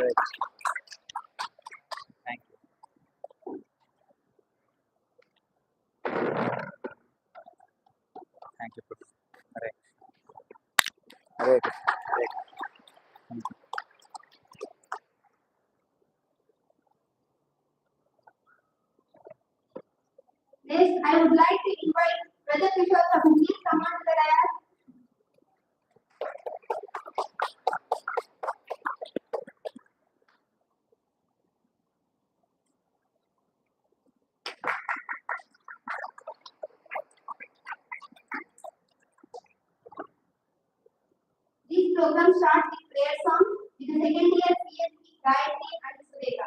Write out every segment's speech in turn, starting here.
Hare Krishna. Thank you. Thank you, Prabhu. Hare Krishna. Hare Krishna. Hare Krishna. Thank you. Next, I would like to invite Brother Kishore Prabhu. Please come on to the dais. This program starts with prayer song with the second year PhD Gayatri and Sureka.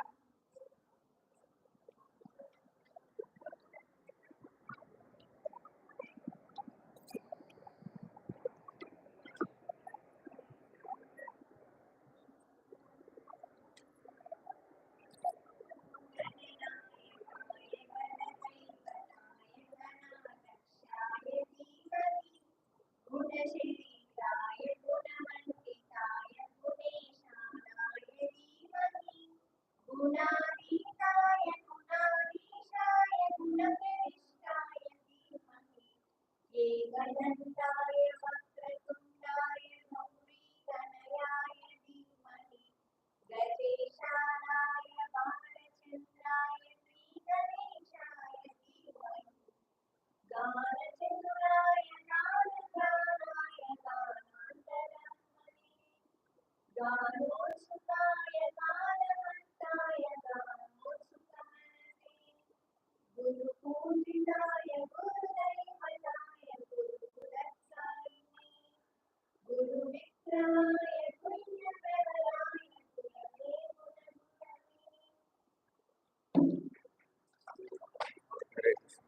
Hare Krishna.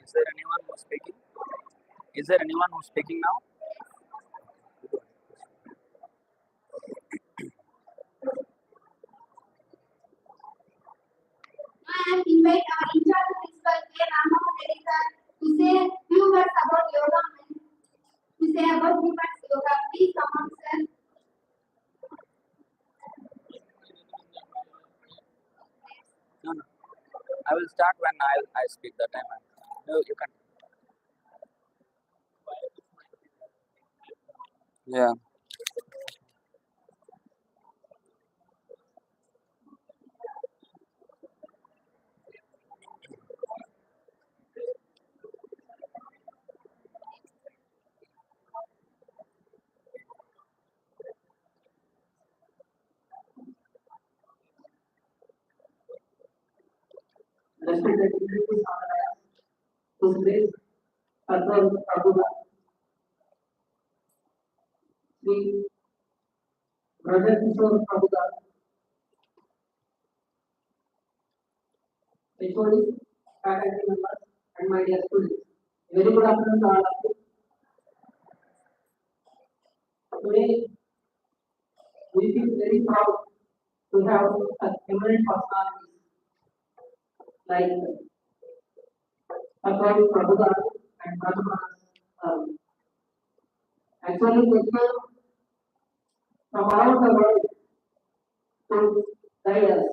Is there anyone who's speaking? Is there anyone who's speaking now? I invite our in-charge principal K. Ramamohan Reddy sir to say few words about yoga and to say about human yoga. Please come on, sir. No, no. I will start when I speak. That time you can. Yeah. Respected individuals on the dais, whose grace Prabhu, Sri Brother Kishore Prabhu, HOD, faculty members, and my dear students. Very good afternoon to all of you. Today, we feel very proud to have such eminent personalities like Tattvavit Prabhu and Prabhu. Actually, they came from around the world to guide us.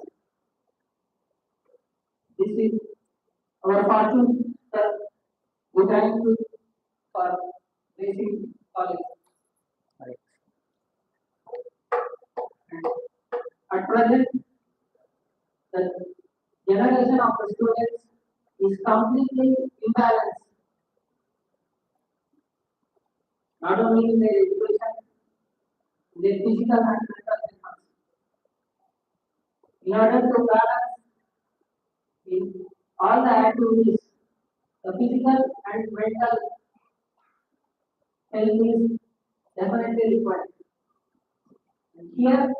This is our fortune that we thank you for basic college. Hare At present, the generation of the students is completely imbalanced, not only in their education, their physical and mental health. In order to balance in all the activities, the physical and mental health is definitely required. And here,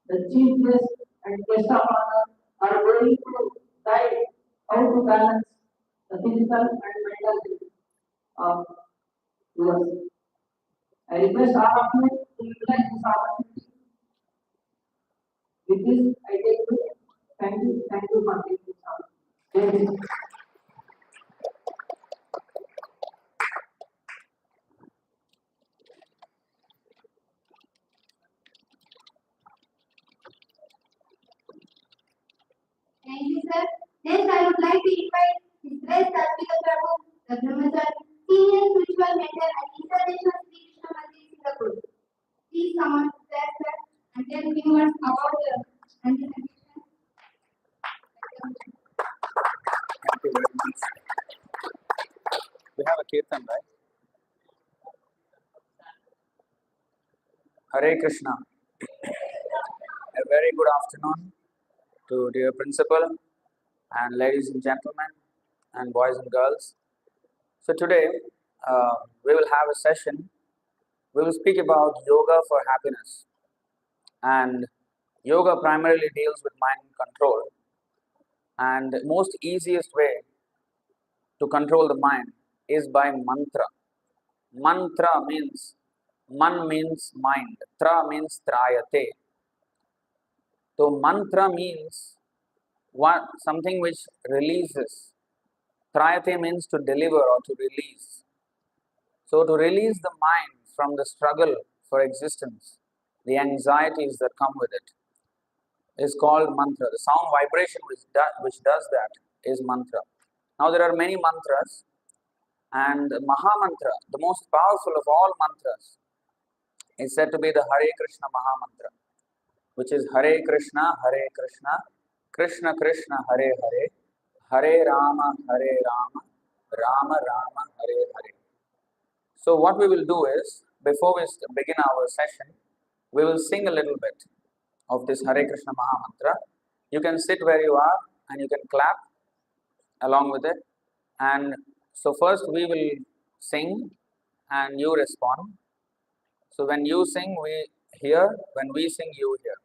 the chief guest and guest of honor are going to guide how to balance the physical and mental health of yours. I request all of you to utilize this opportunity. With this, I take you Thank you for taking time. Thank you, sir. Next, I would like to invite His Grace Tattvavit Prabhu, the Brahmachari, Senior Spiritual Mentor at International Sri Krishna Mandir, Singapore. Please come on to there, sir, and tell me what about the anti-sedition. Thank you very much. We have a Kirtan, right? Hare Krishna. A very good afternoon to dear principal and ladies and gentlemen and boys and girls. So today we will have a session. We will speak about yoga for happiness. And yoga primarily deals with mind control. And the most easiest way to control the mind is by mantra. Mantra means, man means mind, tra means trayate. So mantra means something which releases. Trayate means to deliver or to release. So to release the mind from the struggle for existence, the anxieties that come with it, is called mantra. The sound vibration which does that is mantra. Now there are many mantras, and Maha Mantra, the most powerful of all mantras, is said to be the Hare Krishna Maha Mantra, which is Hare Krishna, Krishna Krishna, Hare Hare, Hare Rama, Rama Rama, Hare Hare. So what we will do is, before we begin our session, we will sing a little bit of this Hare Krishna Maha Mantra. You can sit where you are and you can clap along with it. And so first we will sing and you respond. So when you sing, we hear. When we sing, you hear.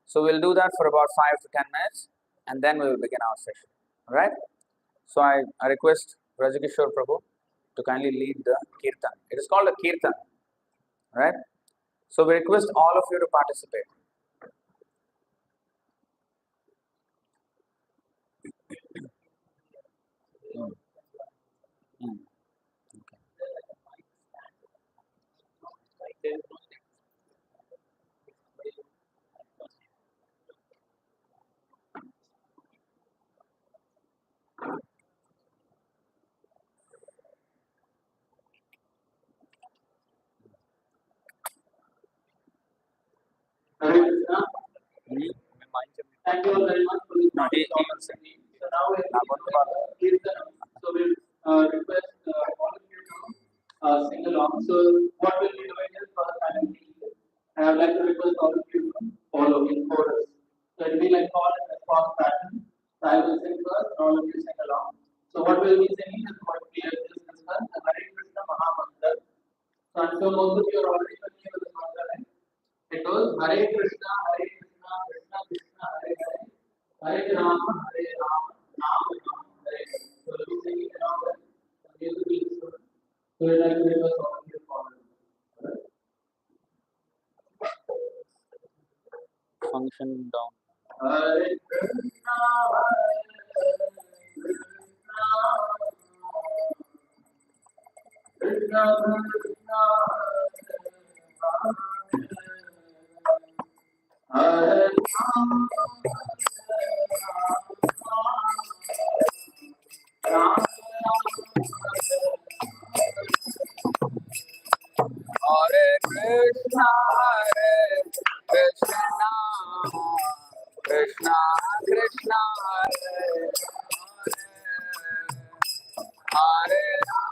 So we'll do that for about 5 to 10 minutes and then we will begin our session. Alright? So I request Rajagishore Prabhu to kindly lead the Kirtan. It is called a Kirtan. Right? So we request all of you to participate. Hare Krishna. Thank you all very much for this opportunity. So now we are Kirtan. So we request all of you to sing along. So what we'll be doing is first I will lead it. And I would like to request all of you to follow in chorus. So it will be like call and response pattern. So I will sing first, all of you sing along. So what we'll be singing is what we have just discussed, the Hare Krishna Maha Mantra. So I'm sure most of you are already familiar with this mantra, right? It goes Hare Krishna, Krishna Krishna, Hare Hare, Hare Rama, Rama Rama, Hare Hare. So we'll be singing along with the music instrument. So we'd like to request all of you to follow. Function down. Hare Krishna, Krishna Krishna, Hare Rama, Rama Hare Krishna, Krishna Krishna, Hare Rama,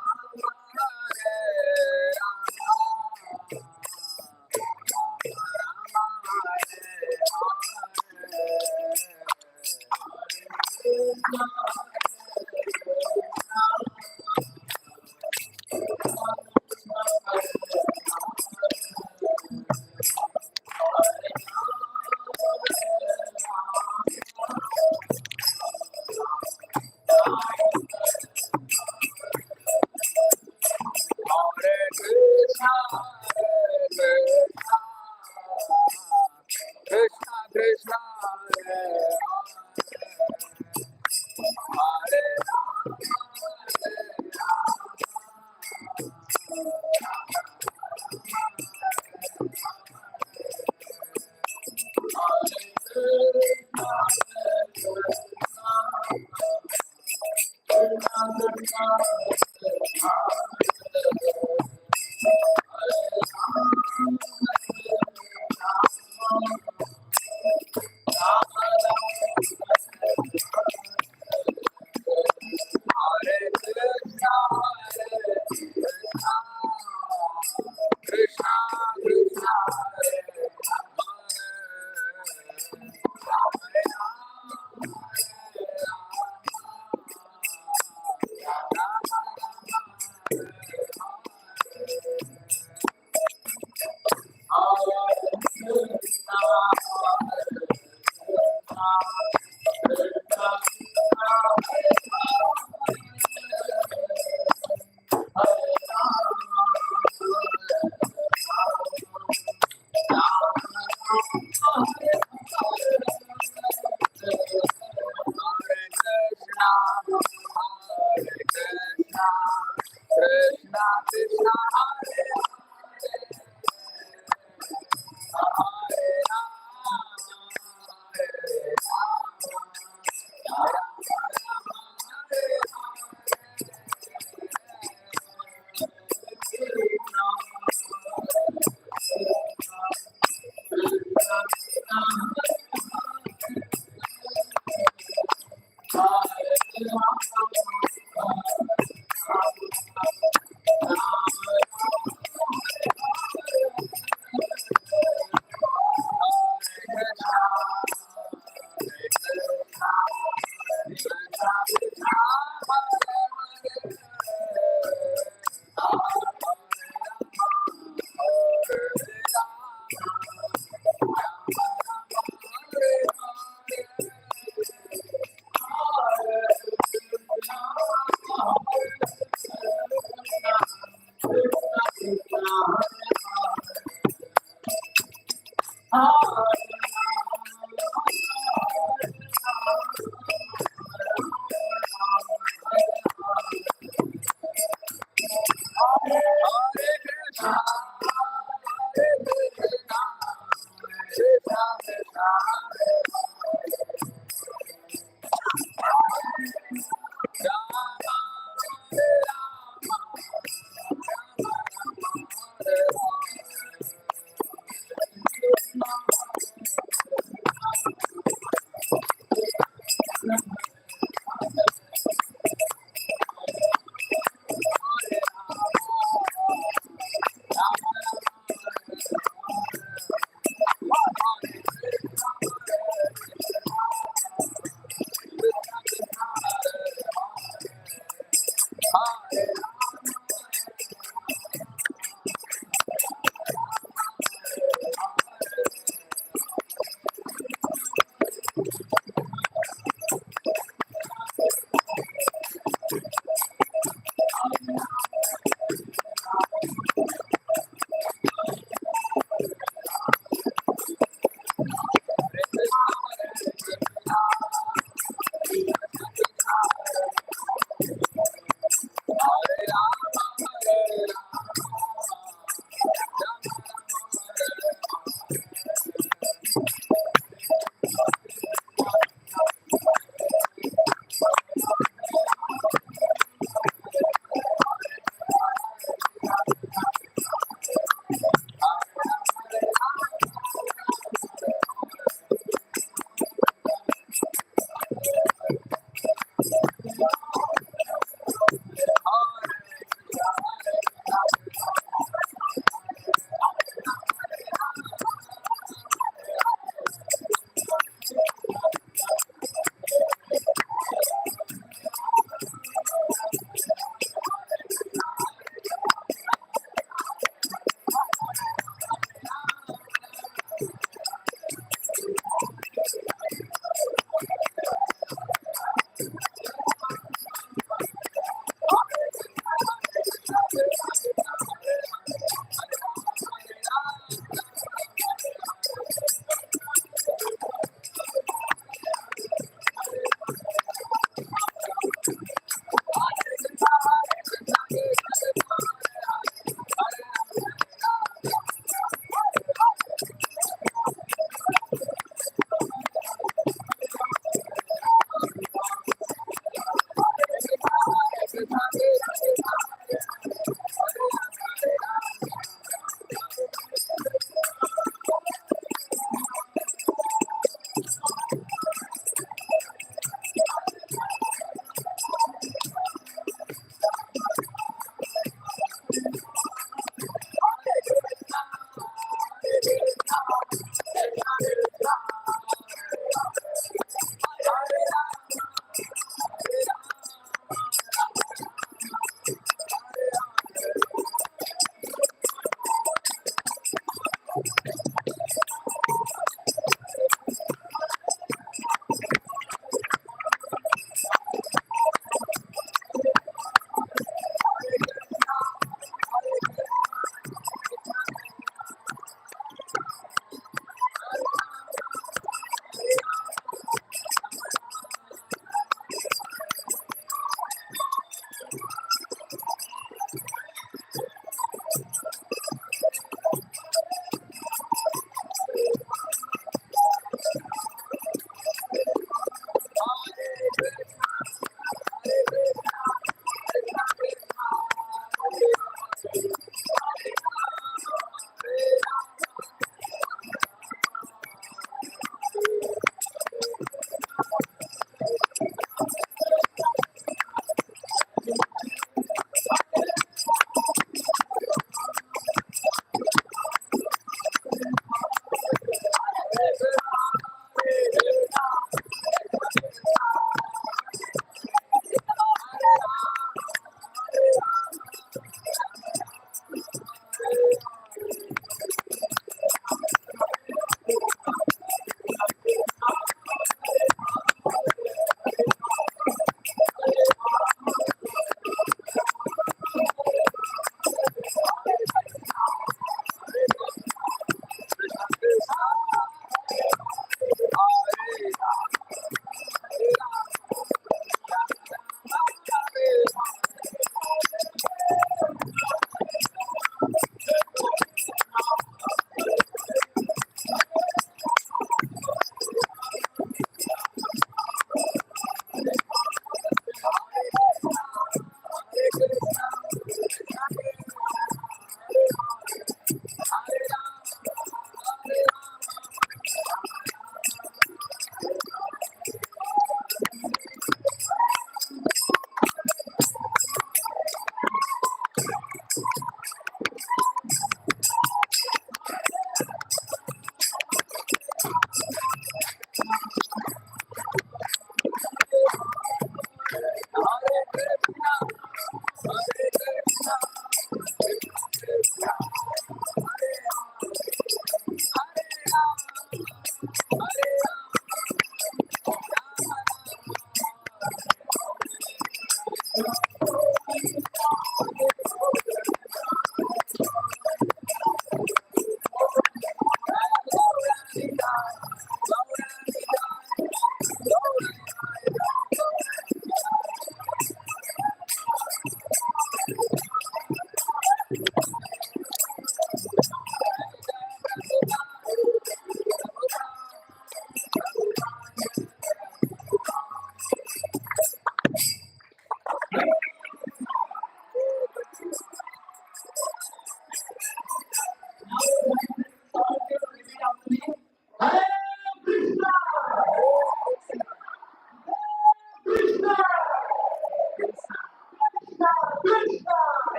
Krishna Krishna, Hare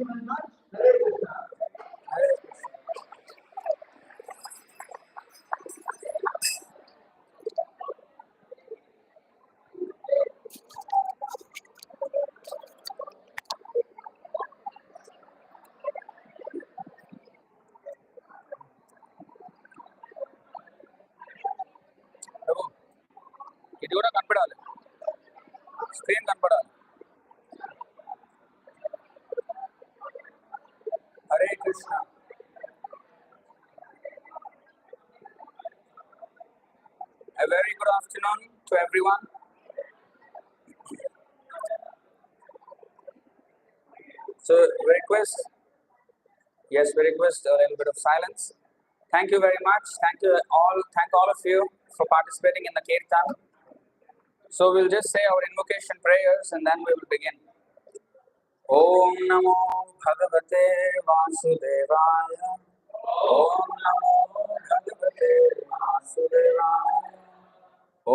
you very much. Hare Krishna. Hare Krishna. Prabhu, ఇది కూడా కనపడాలి, screen కనపడాలి. Hare Krishna. A very good afternoon to everyone. So we request, yes, we request a little bit of silence. Thank you very much. Thank all of you for participating in the Kirtan. So we'll just say our invocation prayers and then we will begin. Om Namo Bhagavate Vasudevaya. Om Namo Bhagavate Vasudevaya.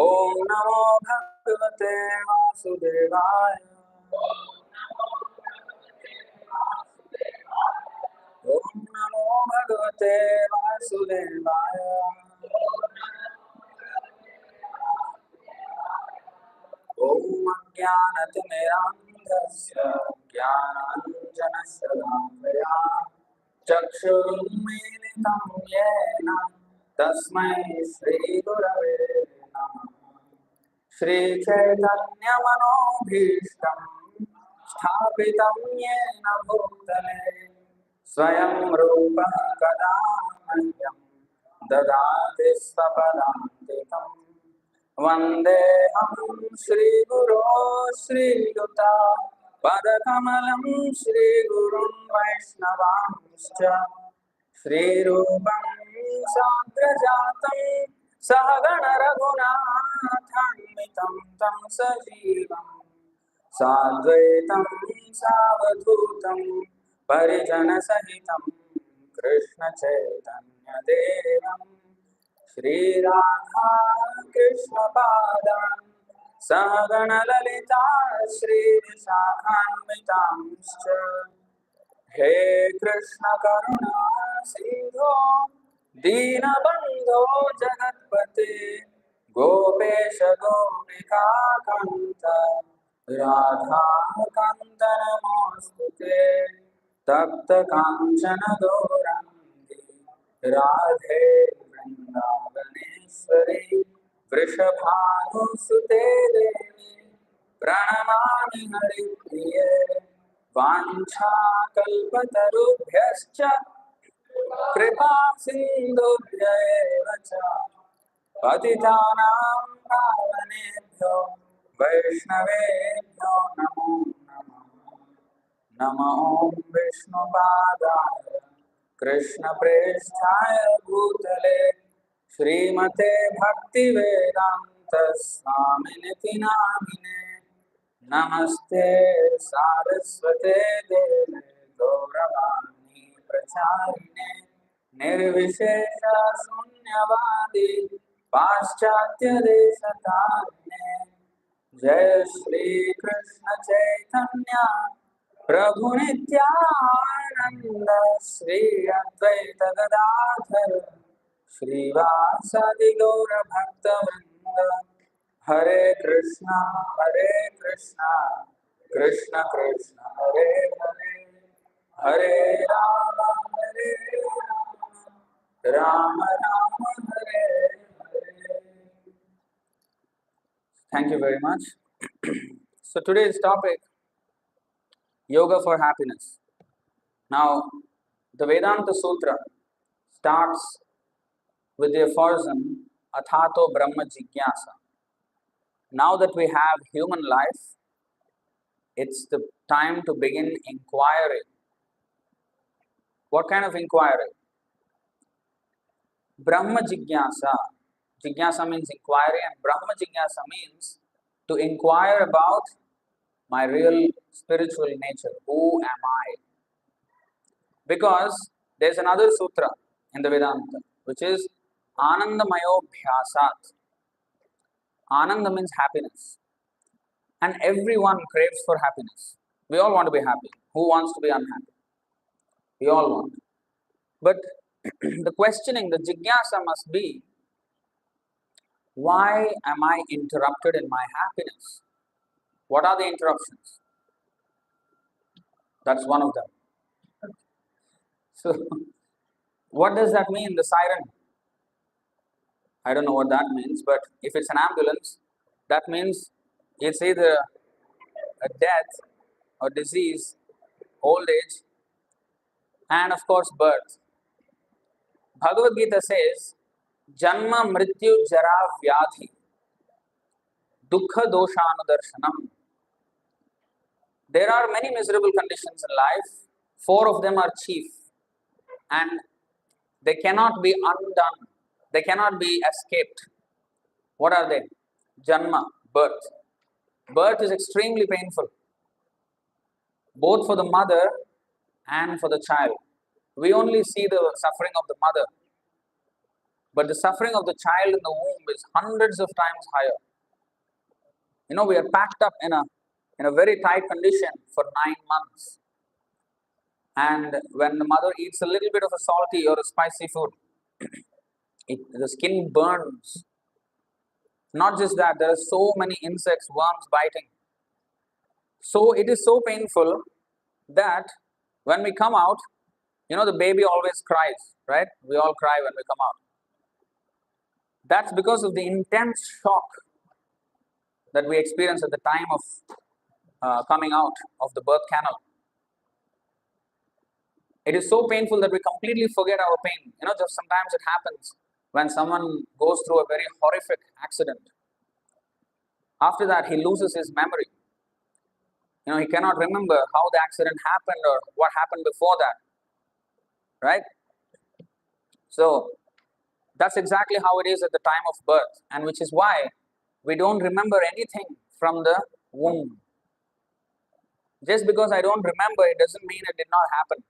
Om Namo Bhagavate Vasudevaya. Om Namo Bhagavate Vasudevaya. Om Ajnanatimirandhasya Jnananjanashalakaya Chakshurunmilitam Yena Tasmai Shri Gurave Namah. Shri Chaitanya Manobhishtam Sthapitam Yena Bhutale Swayam Rupa Kada Mahyam Dadati Svapadantikam Vandeham Shri Guru Shri Yuta Padakamalam Shri Gurun Vaishnavamscha Shri Rupam Sagrajatam Sahagana Raghunathanmitam Tam Sajivam Sadvaitam Savadhutam Parijana Sahitam Krishna Chaitanya Devam Shri Radha Krishna Padan Sahagana Lalita Shri Vishakhanmitamscha He Krishna Karuna Sindho Dinabandho Jagatpate Gopesha Gopika Kanta Radha Kanta Namostute Tapta Kanchana Gaurandi Radhe Vrindavaneshwari Vrishabhanusute Devi Pranamami Haripriye Vancha kalpatarubhyascha kripa sindhubhya eva cha patitanam pavanebhyo vaishnavebhyo namo namah. Namo Om Vishnu Padaya Krishna Presthaya Bhutale Srimate Bhakti Vedanta Swaminiti Namine Namaste Saraswate Deve Gauravani Pracharine Nirvishesha Sunyavadi Paschatya Deshatarine Jai Shri Krishna Chaitanya Prabhu Nityananda Shri Advaita Gadadhar Shri Vasadi Gaura Bhakta Vrinda Hare Krishna Krishna Krishna Hare Hare Hare Rama Rama Rama Hare Hare. Thank you very much. So today's topic, Yoga for Happiness. Now, the Vedanta Sutra starts with the aphorism Athato Brahma Jigyasa. Now that we have human life, it's the time to begin inquiry. What kind of inquiry? Brahma Jigyasa. Jigyasa means inquiry, and Brahma Jigyasa means to inquire about my real spiritual nature. Who am I? Because there's another sutra in the Vedanta, which is Anandamayobhyasat. Ananda means happiness. And everyone craves for happiness. We all want to be happy. Who wants to be unhappy? We all want. But the questioning, the jigyasa must be, why am I interrupted in my happiness? What are the interruptions? That's one of them. So, what does that mean, the siren? I don't know what that means, but if it's an ambulance, that means it's either a death or disease, old age, and of course birth. Bhagavad Gita says, Janma Mrityu Jara Vyadhi Dukkha Doshanudarshanam. There are many miserable conditions in life. 4 of them are chief, and they cannot be undone. They cannot be escaped. What are they? Janma, birth. Birth is extremely painful, both for the mother and for the child. We only see the suffering of the mother, but the suffering of the child in the womb is hundreds of times higher. We are packed up in a very tight condition for 9 months. And when the mother eats a little bit of a salty or a spicy food, the skin burns. Not just that, there are so many insects, worms biting. So it is so painful that when we come out, the baby always cries, right? We all cry when we come out. That's because of the intense shock that we experience at the time of coming out of the birth canal. It is so painful that we completely forget our pain. Just sometimes it happens when someone goes through a very horrific accident. After that, he loses his memory. He cannot remember how the accident happened or what happened before that. Right? So, that's exactly how it is at the time of birth, and which is why we don't remember anything from the womb. Just because I don't remember, it doesn't mean it did not happen.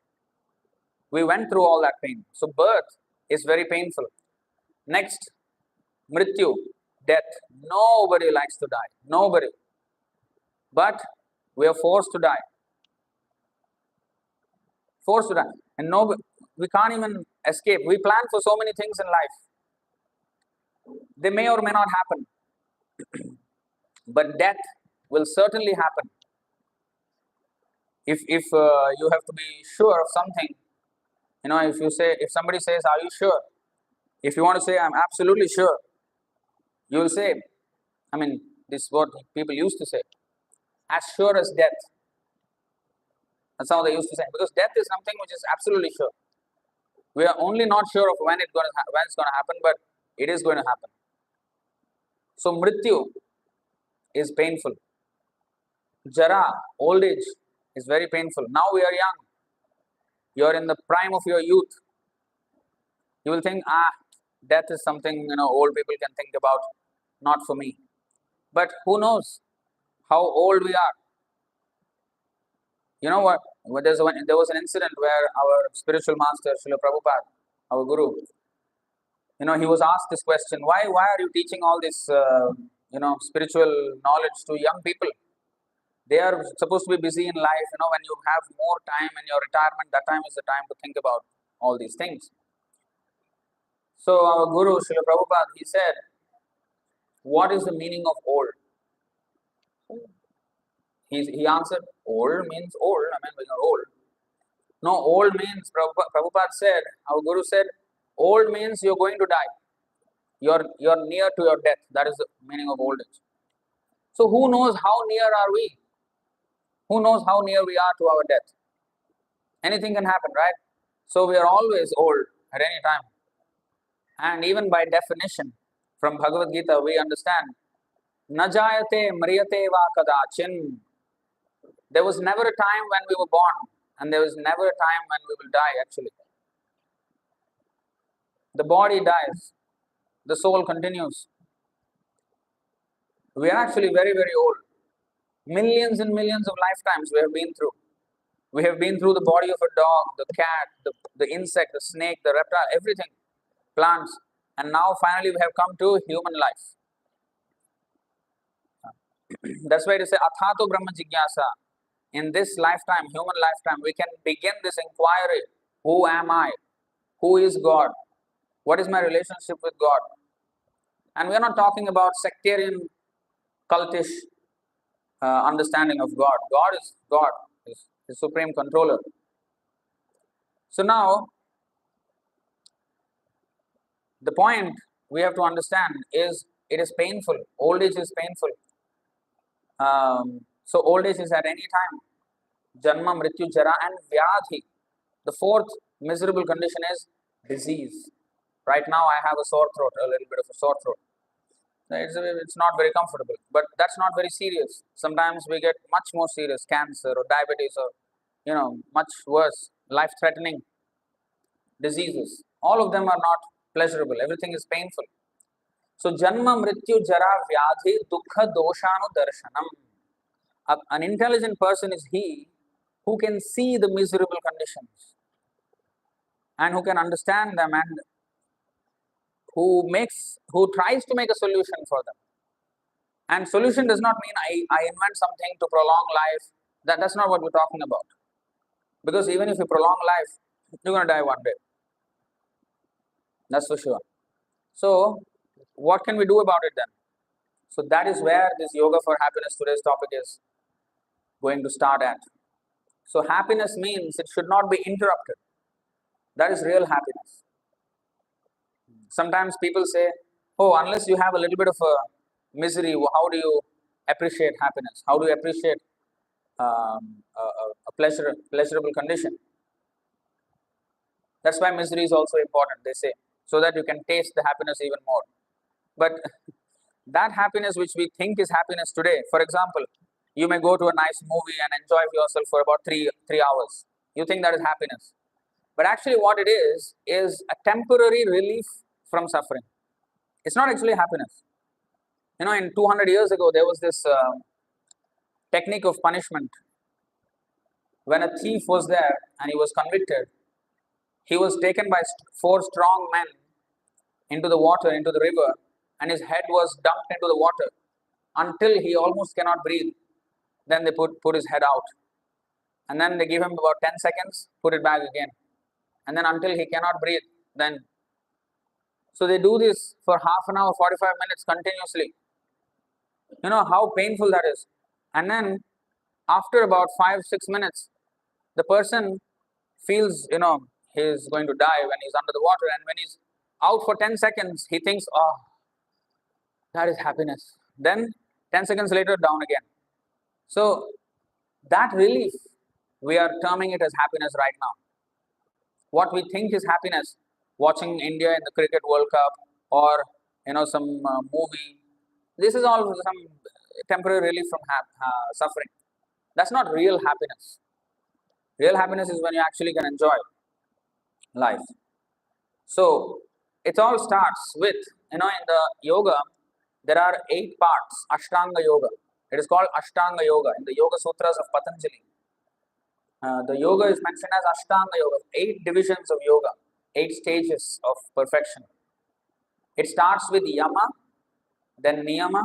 We went through all that pain. So, birth is very painful. Next, mrityu, death. Nobody likes to die. Nobody. But we are forced to die. Forced to die. And we can't even escape. We plan for so many things in life. They may or may not happen. But death will certainly happen. If you have to be sure of something, if somebody says, are you sure? If you want to say, I'm absolutely sure, you will say, this is what people used to say, as sure as death. That's how they used to say, because death is something which is absolutely sure. We are only not sure of when it's going to happen, but it is going to happen. So mrityu is painful. Jara, old age, is very painful. Now we are young. You are in the prime of your youth. You will think, death is something old people can think about, not for me. But who knows how old we are? You know what? There was an incident where our spiritual master, Srila Prabhupada, our guru, he was asked this question: Why are you teaching all this, spiritual knowledge to young people? They are supposed to be busy in life. When you have more time in your retirement, that time is the time to think about all these things. So our guru, Srila Prabhupada, he said, what is the meaning of old? He answered, old means old. We're not old. No, old means, Prabhupada said, our guru said, old means you're going to die. You're near to your death. That is the meaning of old age. So who knows how near are we? Who knows how near we are to our death? Anything can happen, right? So we are always old at any time. And even by definition, from Bhagavad Gita, we understand, Najayate mriyate va kadachin. There was never a time when we were born, and there was never a time when we will die, actually. The body dies, the soul continues. We are actually very, very old. Millions and millions of lifetimes we have been through. We have been through the body of a dog, the cat, the insect, the snake, the reptile, everything, plants. And now finally we have come to human life. That's why it is Athato Brahma Jigyasa. In this lifetime, human lifetime, we can begin this inquiry Who am I? Who is God? What is my relationship with God? And we are not talking about sectarian, cultish understanding of God. God is God, is the supreme controller. So now, the point we have to understand is it is painful. Old age is painful. So old age is at any time. Janma, Mrityu, Jara and Vyadhi. The fourth miserable condition is disease. Right now I have a sore throat, a little bit of a sore throat. It's not very comfortable, but that's not very serious. Sometimes we get much more serious, cancer or diabetes or, much worse, life-threatening diseases. All of them are not pleasurable. Everything is painful. So, Janma, Mrityu, Jara, Vyadhi, Dukkha, Doshanu, Darshanam. An intelligent person is he who can see the miserable conditions and who can understand them and who tries to make a solution for them. And solution does not mean I invent something to prolong life. That's not what we're talking about. Because even if you prolong life, you're going to die one day. That's for sure. So, what can we do about it then? So, that is where this Yoga for Happiness, today's topic, is going to start at. So, happiness means it should not be interrupted. That is real happiness. Sometimes people say, oh, unless you have a little bit of a misery, how do you appreciate happiness? How do you appreciate a pleasurable condition? That's why misery is also important, they say, so that you can taste the happiness even more. But that happiness which we think is happiness today, for example, you may go to a nice movie and enjoy yourself for about three hours. You think that is happiness. But actually what it is a temporary relief from suffering. It's not actually happiness. In 200 years ago, there was this technique of punishment. When a thief was there and he was convicted, he was taken by four strong men into the water, into the river, and his head was dumped into the water until he almost cannot breathe. Then they put his head out. And then they give him about 10 seconds, put it back again. And then until he cannot breathe, then. So they do this for half an hour, 45 minutes continuously. You know how painful that is. And then after about 5-6 minutes, the person feels, he's going to die when he's under the water. And when he's out for 10 seconds, he thinks, oh, that is happiness. Then 10 seconds later, down again. So that relief, we are terming it as happiness right now. What we think is happiness, watching India in the Cricket World Cup or some movie, this is all some temporary relief from suffering. That's not real happiness. Real happiness is when you actually can enjoy life. So it all starts with, in the yoga, there are 8 parts, Ashtanga Yoga. It is called Ashtanga Yoga in the Yoga Sutras of Patanjali. The yoga is mentioned as Ashtanga Yoga, 8 divisions of yoga, 8 stages of perfection. It starts with Yama, then Niyama,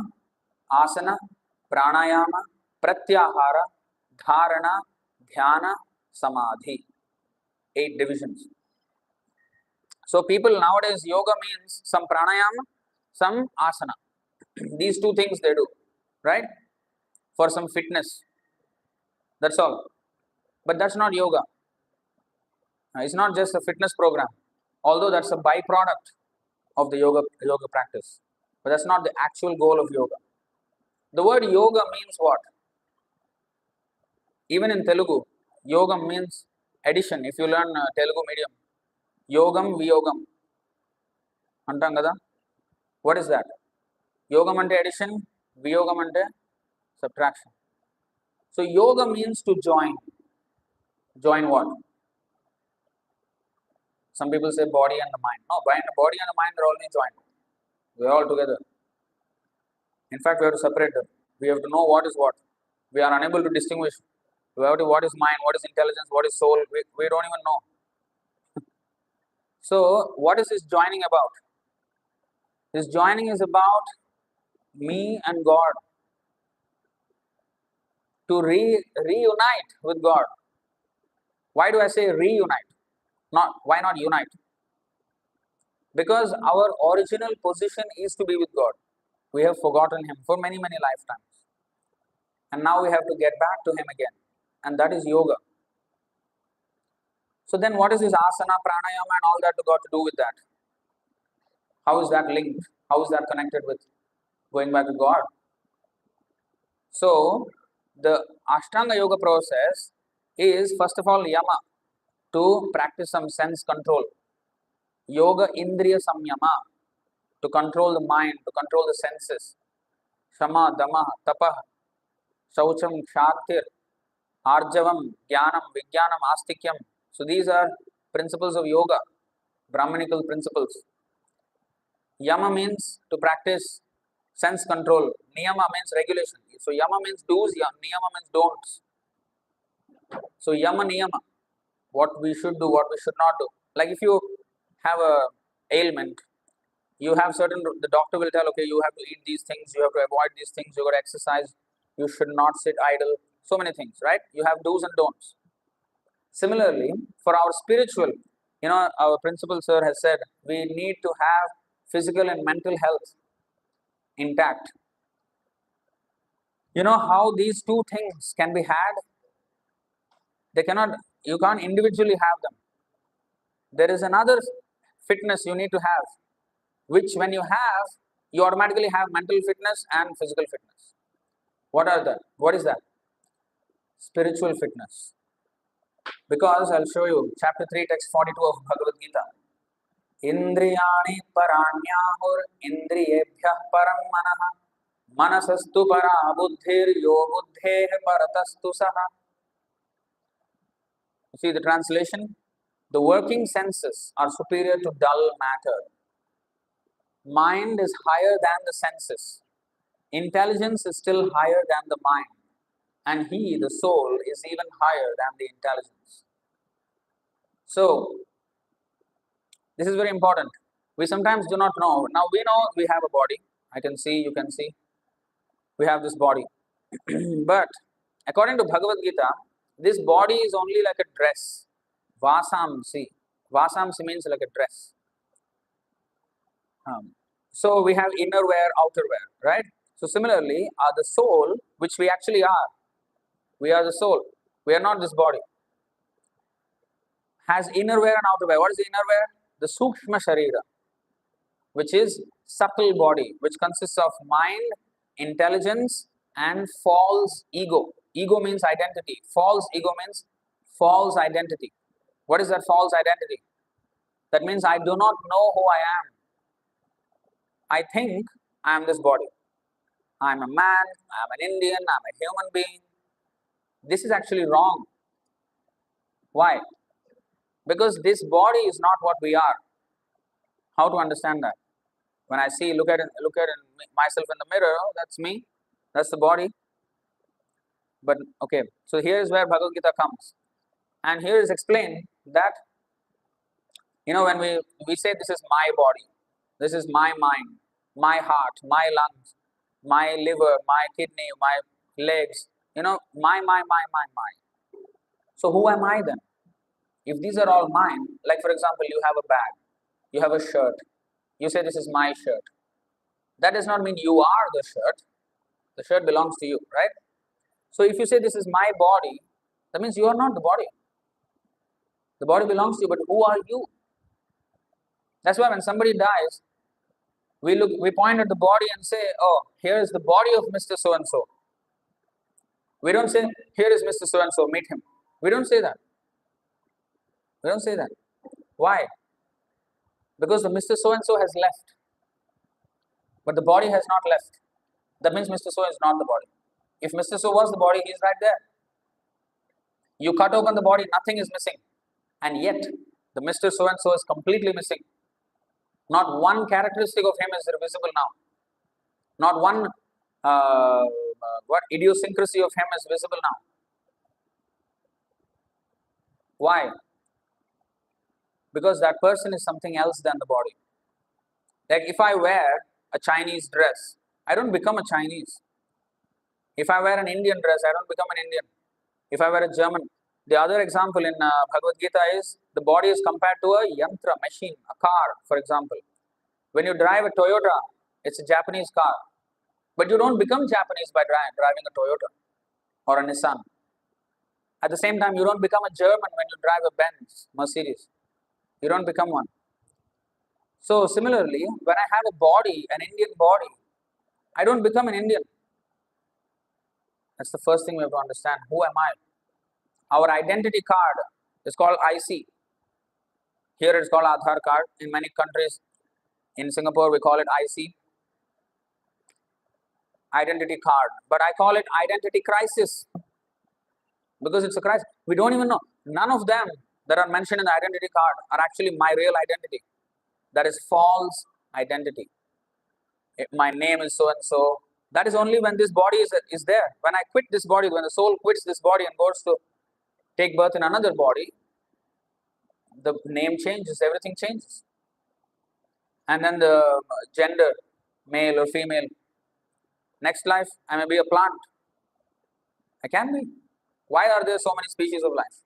Asana, Pranayama, Pratyahara, Dharana, Dhyana, Samadhi. 8 divisions. So people nowadays, yoga means some pranayama, some asana. These 2 things they do, right? For some fitness. That's all. But that's not yoga. It's not just a fitness program, although that's a byproduct of the yoga practice. But that's not the actual goal of yoga. The word yoga means what? Even in Telugu, yoga means addition. If you learn Telugu medium, yogam, viyogam. Antam kada? What is that? Yogam ante addition, viyogam ante subtraction. So yoga means to join. Join what? Some people say body and the mind. No, body and the mind are already joined. We are all together. In fact, we have to separate them. We have to know what is what. We are unable to distinguish. We have to what is mind, what is intelligence, what is soul. We don't even know. So, what is this joining about? This joining is about me and God. To reunite with God. Why do I say reunite? Why not unite? Because our original position is to be with God. We have forgotten Him for many, many lifetimes. And now we have to get back to Him again. And that is yoga. So then what is this asana, pranayama and all that got to do with that? How is that linked? How is that connected with going back to God? So the Ashtanga Yoga process is first of all yama, to practice some sense control. Yoga Indriya Samyama, to control the mind, to control the senses. Shama, Dama, Tapah, Shaucham, Kshatir, Arjavam, Jnanam, Vijnanam, Astikyam. So these are principles of yoga, Brahmanical principles. Yama means to practice sense control. Niyama means regulation. So yama means do's, niyama means don'ts. So yama niyama, what we should do, what we should not do. Like if you have a ailment, you have the doctor will tell, okay, you have to eat these things, you have to avoid these things, you got to exercise, you should not sit idle, so many things, right? You have do's and don'ts. Similarly, for our spiritual, our principal sir has said, we need to have physical and mental health intact. You know how these two things can be had? You can't individually have them. There is another fitness you need to have, which when you have, you automatically have mental fitness and physical fitness. What are that? What is that? Spiritual fitness. Because I'll show you chapter 3, text 42 of Bhagavad Gita. Indriyani paranyahur indriyebhyah param manaha manasastu para buddhir yo buddheh paratastu saha. See the translation? The working senses are superior to dull matter. Mind is higher than the senses. Intelligence is still higher than the mind. And he, the soul, is even higher than the intelligence. So, this is very important. We sometimes do not know. Now we know we have a body. I can see, you can see. We have this body. But according to Bhagavad Gita, this body is only like a dress. Vasamsi. Vasamsi means like a dress. So we have inner wear, outer wear, right? So similarly, the soul, which we actually are, we are the soul. We are not this body. Has inner wear and outer wear. What is the inner wear? The Sukshma Sharira, which is subtle body, which consists of mind, intelligence, and false ego. Ego means identity. False ego means false identity. What is that false identity? That means I do not know who I am. I think I am this body. I am a man, I am an Indian, I am a human being. This is actually wrong. Why? Because this body is not what we are. How to understand that? When I look at myself in the mirror, oh, that's me, that's the body. But okay, so here is where Bhagavad Gita comes. And here is explained that, when we say this is my body, this is my mind, my heart, my lungs, my liver, my kidney, my legs, my. So who am I then? If these are all mine, like for example, you have a bag, you have a shirt, you say this is my shirt. That does not mean you are the shirt. The shirt belongs to you, right? So if you say this is my body, that means you are not the body. The body belongs to you, but who are you? That's why when somebody dies, we point at the body and say, oh, here is the body of Mr. So-and-so. We don't say, here is Mr. So-and-so, meet him. We don't say that. We don't say that. Why? Because the Mr. So-and-so has left. But the body has not left. That means Mr. So is not the body. If Mr. So was the body, he is right there. You cut open the body, nothing is missing. And yet, the Mr. So-and-so is completely missing. Not one characteristic of him is visible now. Not one idiosyncrasy of him is visible now. Why? Because that person is something else than the body. Like if I wear a Chinese dress, I don't become a Chinese. If I wear an Indian dress, I don't become an Indian. If I wear a German The other example in Bhagavad Gita is the body is compared to a yantra, machine, a car, for example. When you drive a Toyota, it's a Japanese car. But you don't become Japanese by driving a Toyota or a Nissan. At the same time, you don't become a German when you drive a Benz, Mercedes. You don't become one. So similarly, when I have a body, an Indian body, I don't become an Indian. That's the first thing we have to understand. Who am I? Our identity card is called IC. Here it's called Aadhaar card. In many countries, in Singapore, we call it IC, identity card. But I call it identity crisis because it's a crisis. We don't even know. None of them that are mentioned in the identity card are actually my real identity. That is false identity. My name is so and so. That is only when this body is there. When I quit this body, when the soul quits this body and goes to take birth in another body, the name changes, everything changes. And then the gender, male or female. Next life, I may be a plant. I can be. Why are there so many species of life?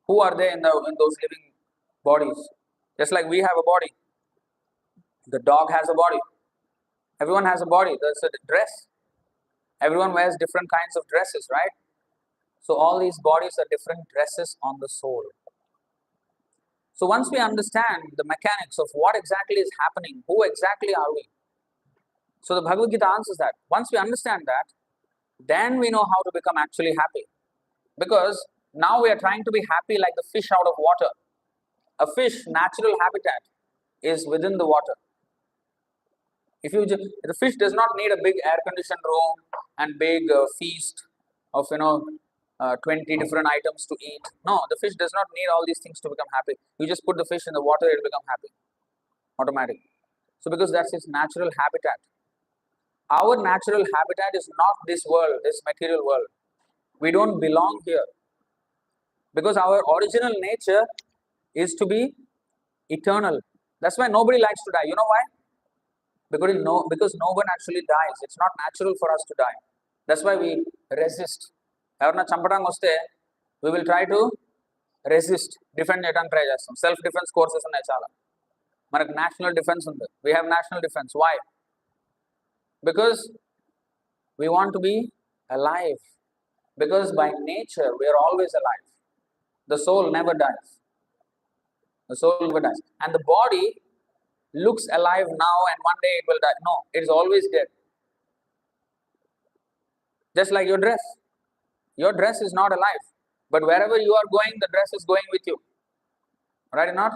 Who are there in those living bodies? Just like we have a body. The dog has a body. Everyone has a body. There's a dress. Everyone wears different kinds of dresses, right? So all these bodies are different dresses on the soul. So once we understand the mechanics of what exactly is happening, who exactly are we? So the Bhagavad Gita answers that. Once we understand that, then we know how to become actually happy. Because now we are trying to be happy like the fish out of water. A fish natural habitat is within the water. The fish does not need a big air-conditioned room and big feast of 20 different items to eat. No, the fish does not need all these things to become happy. You just put the fish in the water, it will become happy, automatic. So because that's its natural habitat. Our natural habitat is not this world, this material world. We don't belong here. Because our original nature is to be eternal. That's why nobody likes to die. You know why? Because no one actually dies. It's not natural for us to die. That's why we resist. Evarna champatanga vaste, we will try to resist, defend cheyడానికి try chestam. Self defense courses ఉన్నాయి చాలా. మనకు national defense ఉంది. We have national defense. Why? Because we want to be alive. Because by nature we are always alive. The soul never dies. The soul never dies. And the body looks alive now and one day it will die. No, it is always dead. Just like your dress. Your dress is not alive. But wherever you are going, the dress is going with you. Right or not?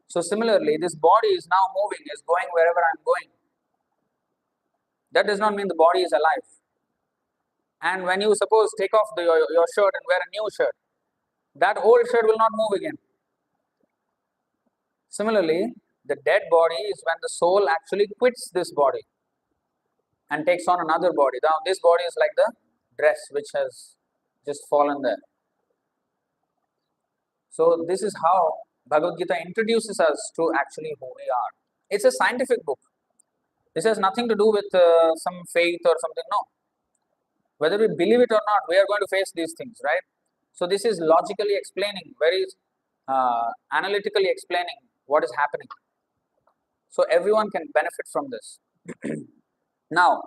So similarly, this body is now moving, is going wherever I am going. That does not mean the body is alive. And when you suppose take off your shirt and wear a new shirt, that old shirt will not move again. Similarly, the dead body is when the soul actually quits this body and takes on another body. Now, this body is like the dress which has just fallen there. So, this is how Bhagavad Gita introduces us to actually who we are. It's a scientific book. This has nothing to do with some faith or something. No. Whether we believe it or not, we are going to face these things, right? So, this is logically explaining, very analytically explaining what is happening. So, everyone can benefit from this. Now,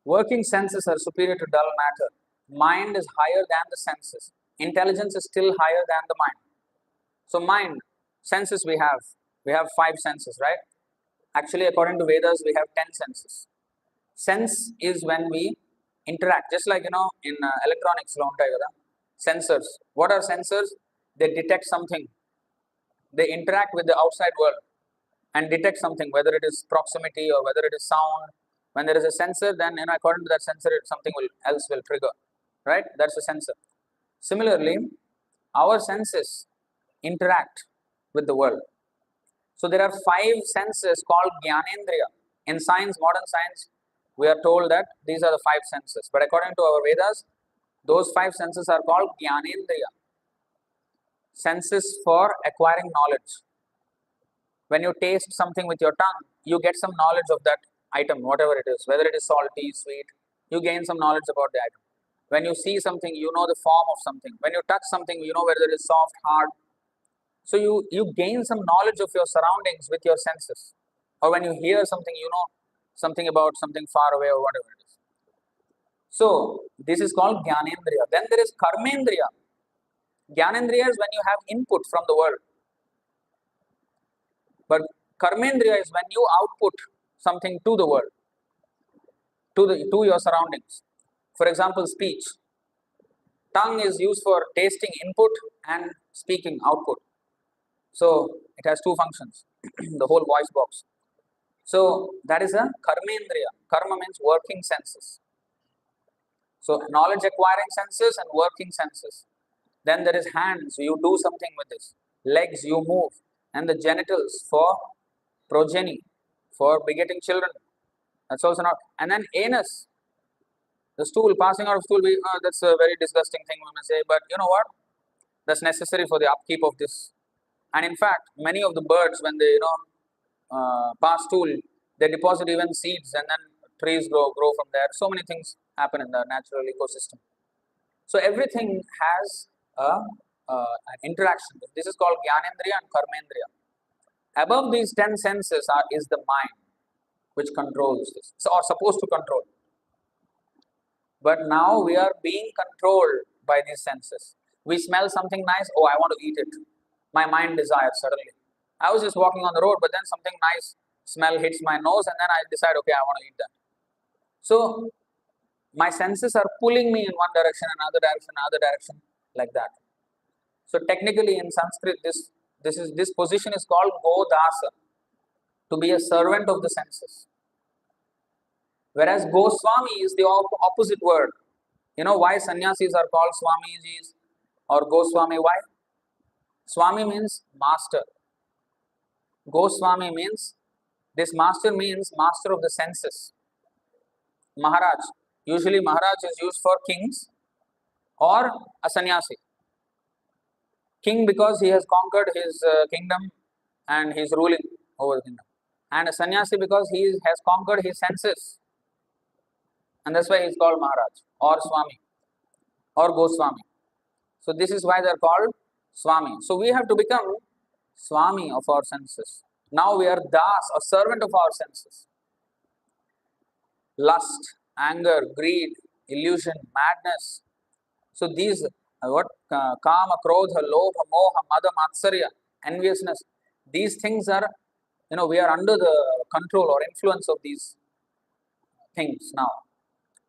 working senses are superior to dull matter. Mind is higher than the senses. Intelligence is still higher than the mind. So, mind, senses we have 5 senses, right? Actually, according to Vedas, we have 10 senses. Sense is when we interact, just like in electronics, sensors. What are sensors? They detect something. They interact with the outside world and detect something, whether it is proximity or whether it is sound. When there is a sensor, then according to that sensor, something else will trigger, right? That's a sensor. Similarly, our senses interact with the world. So there are 5 senses called Jnanendriya. In science, modern science, we are told that these are the 5 senses. But according to our Vedas, those 5 senses are called Jnanendriya. Senses for acquiring knowledge. When you taste something with your tongue, you get some knowledge of that item, whatever it is. Whether it is salty, sweet, you gain some knowledge about the item. When you see something, you know the form of something. When you touch something, you know whether it is soft, hard. So you gain some knowledge of your surroundings with your senses. Or when you hear something, you know something about something far away or whatever it is. So this is called Jnanendriya. Then there is Karmendriya. Jnanendriya is when you have input from the world. But Karmendriya is when you output something to the world, to your surroundings. For example, speech. Tongue is used for tasting input and speaking output. So it has two functions, the whole voice box. So that is a karmendriya. Karma means working senses. So knowledge acquiring senses and working senses. Then there is hands, you do something with this. Legs, you move. And the genitals for progeny, for begetting children. That's also not. And then anus, the stool, passing out of stool, that's a very disgusting thing we may say. But you know what? That's necessary for the upkeep of this. And in fact, many of the birds, when they pass stool, they deposit even seeds, and then trees grow from there. So many things happen in the natural ecosystem. So everything has an interaction. This is called Jnanendriya and Karmendriya. Above these 10 senses is the mind, which controls this, or supposed to control. But now we are being controlled by these senses. We smell something nice, oh, I want to eat it. My mind desires suddenly. I was just walking on the road, but then something nice smell hits my nose, and then I decide, okay, I want to eat that. So my senses are pulling me in one direction, another direction, like that. So technically in Sanskrit, this position is called Godasa, to be a servant of the senses. Whereas Goswami is the opposite word. You know why sannyasis are called Swamijis or Goswami? Why? Swami means master. Goswami means, this master means master of the senses. Maharaj. Usually Maharaj is used for kings or a sannyasi. King because he has conquered his kingdom and he is ruling over the kingdom. And a sannyasi because he has conquered his senses. And that's why he is called Maharaj or Swami or Goswami. So this is why they are called Swami. So we have to become Swami of our senses. Now we are Das, a servant of our senses. Lust, anger, greed, illusion, madness. So these, Kama, Krodha, Lobha, Moha, Mada, Matsarya, enviousness. These things are, we are under the control or influence of these things now.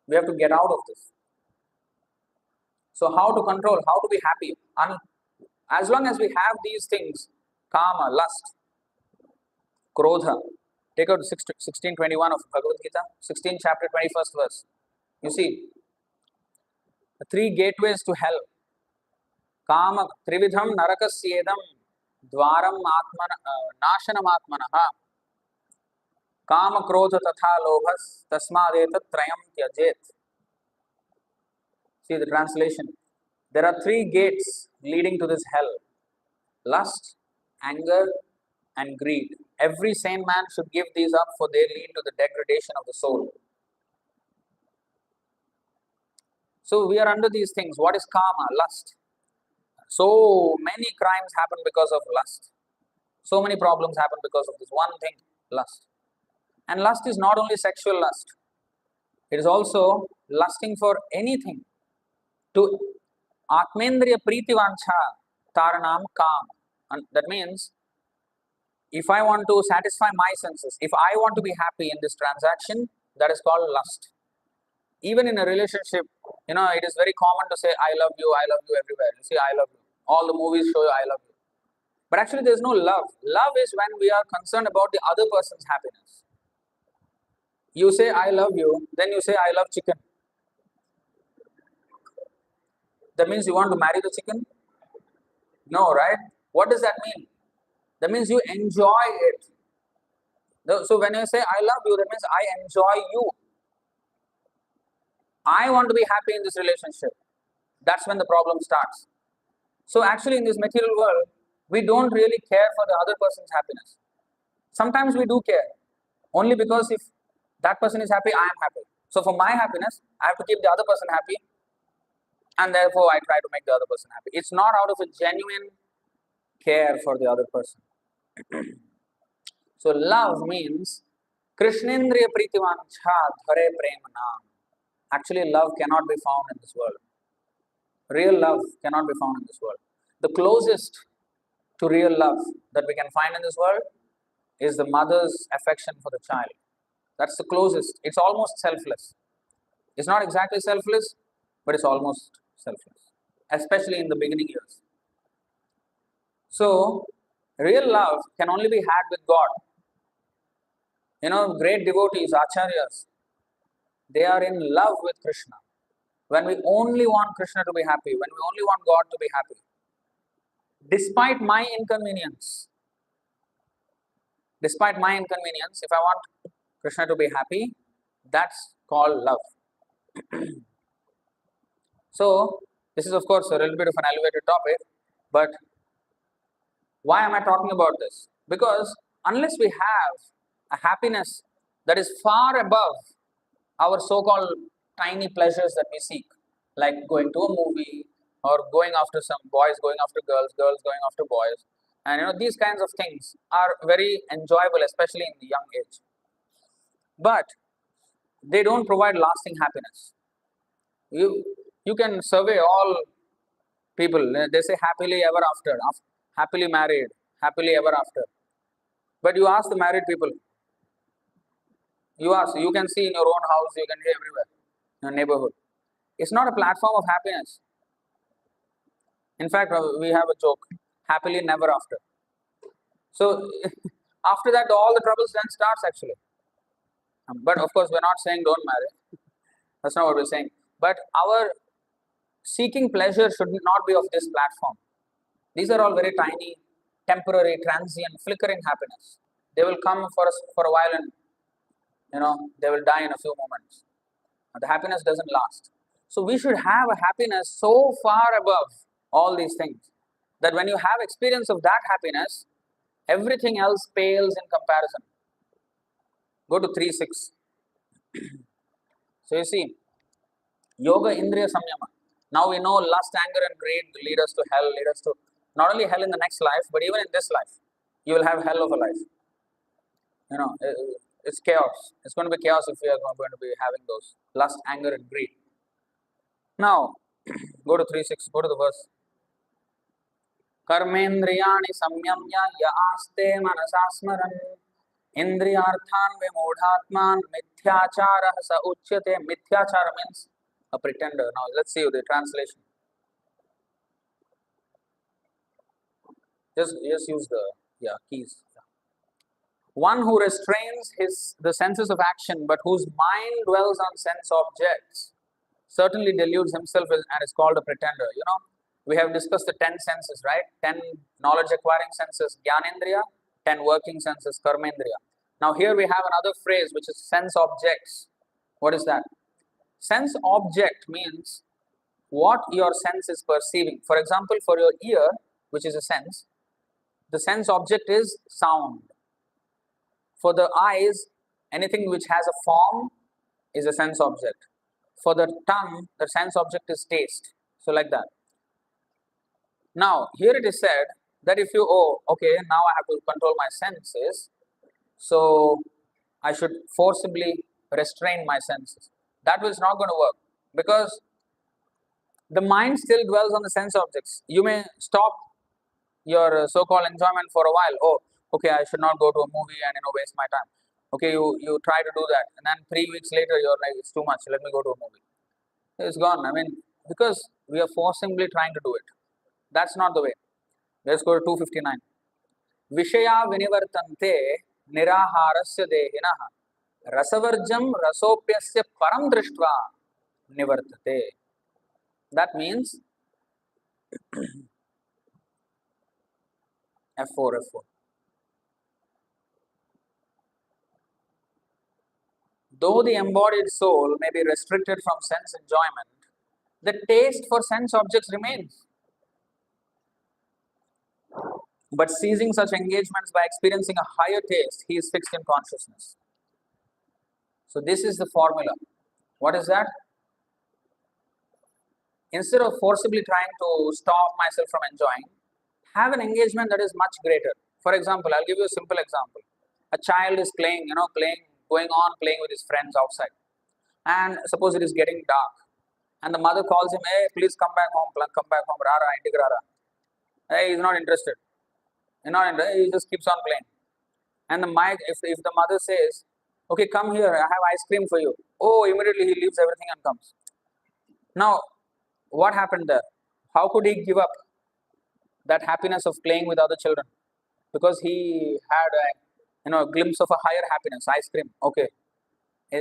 We have to get out of this. So how to control, how to be happy? And as long as we have these things, Kama, lust, Krodha. Take out 16:21 of Bhagavad Gita, 16 chapter 21st verse. You see, the three gateways to hell. Kama, Trividham, Narakasyedam, Dwaram, Nashanam Atmanaha. Kama, Krodha, Tatha, Lobhas, Tasmadetat, Trayam, Tyajet. See the translation. There are three gates leading to this hell. Lust, anger, and greed. Every sane man should give these up, for they lead to the degradation of the soul. So we are under these things. What is Kama? Lust. So many crimes happen because of lust. So many problems happen because of this one thing, lust. And lust is not only sexual lust. It is also lusting for anything. To Atmendriya Pritivancha Taranam Kam. And that means, if I want to satisfy my senses, if I want to be happy in this transaction, that is called lust. Even in a relationship, it is very common to say, I love you everywhere. You see, I love you. All the movies show you, I love you. But actually, there is no love. Love is when we are concerned about the other person's happiness. You say, I love you, then you say, I love chicken. That means you want to marry the chicken? No, right? What does that mean? That means you enjoy it. So when you say, I love you, that means I enjoy you. I want to be happy in this relationship. That's when the problem starts. So actually in this material world, we don't really care for the other person's happiness. Sometimes we do care, only because if that person is happy, I am happy. So for my happiness, I have to keep the other person happy. and therefore I try to make the other person happy. It's not out of a genuine care for the other person. So love means Krishnendriya Pritivancha Dhare Premana. Actually, love cannot be found in this world. Real love cannot be found in this world. The closest to real love that we can find in this world is the mother's affection for the child. That's the closest. It's almost selfless. It's not exactly selfless, but it's almost selfless, especially in the beginning years. So, real love can only be had with God. Great devotees, acharyas, they are in love with Krishna. When we only want Krishna to be happy, when we only want God to be happy, despite my inconvenience, if I want Krishna to be happy, that's called love. So, this is of course a little bit of an elevated topic, but why am I talking about this? Because unless we have a happiness that is far above our so-called tiny pleasures that we seek, like going to a movie or going after some boys, going after girls, girls going after boys, and these kinds of things are very enjoyable, especially in the young age. But they don't provide lasting happiness. You can survey all people. They say happily ever after, happily married, happily ever after. But you ask the married people, you can see in your own house, you can see everywhere, in your neighborhood. It's not a platform of happiness. In fact, we have a joke, happily never after. So, after that, all the troubles then starts actually. But of course, we're not saying don't marry. That's not what we're saying. But our seeking pleasure should not be of this platform. These are all very tiny, temporary, transient, flickering happiness. They will come for us for a while and they will die in a few moments. The happiness doesn't last. So we should have a happiness so far above all these things that when you have experience of that happiness, everything else pales in comparison. Go to 3.6. So you see, Yoga Indriya Samyama. Now we know lust, anger and greed lead us to hell, lead us to not only hell in the next life, but even in this life. You will have hell of a life. It's chaos. It's going to be chaos if we are going to be having those lust, anger and greed. Now, go to 3.6, go to the verse. Karmendriyani samyamya yaaste manasasmaran indriyarthan vimodhatman mithyachara sa uchyate. Mithyachara means a pretender. Now, let's see the translation. Just use the keys. One who restrains the senses of action, but whose mind dwells on sense objects, certainly deludes himself and is called a pretender. We have discussed the 10 senses, right? 10 knowledge acquiring senses, Jnanendriya, 10 working senses, Karmendriya. Now here we have another phrase which is sense objects. What is that? Sense object means what your sense is perceiving. For example, for your ear, which is a sense, the sense object is sound. For the eyes, anything which has a form is a sense object. For the tongue, the sense object is taste. So like that. Now, here it is said that if you, okay, now I have to control my senses, so I should forcibly restrain my senses. That is not going to work because the mind still dwells on the sense objects. You may stop your so-called enjoyment for a while. Oh, okay, I should not go to a movie and waste my time. Okay, you try to do that, and then 3 weeks later you're like, it's too much. Let me go to a movie. It's gone. Because we are forcibly trying to do it. That's not the way. Let's go to 259. Vishaya vinivartante niraharasya dehinaha rasavarjam rasopyasya param drishtva nivartate. That means F4. Though the embodied soul may be restricted from sense enjoyment, the taste for sense objects remains. But seizing such engagements by experiencing a higher taste, he is fixed in consciousness. So this is the formula. What is that? instead of forcibly trying to stop myself from enjoying, have an engagement that is much greater. For example, I'll give you a simple example. A child is playing, going on playing with his friends outside. And suppose it is getting dark. And the mother calls him, hey, please come back home, rara, intik rara. Hey, he's not interested. He just keeps on playing. And if the mother says, okay, come here, I have ice cream for you. Oh, immediately he leaves everything and comes. Now, what happened there? How could he give up that happiness of playing with other children? Because he had a glimpse of a higher happiness, ice cream. Okay,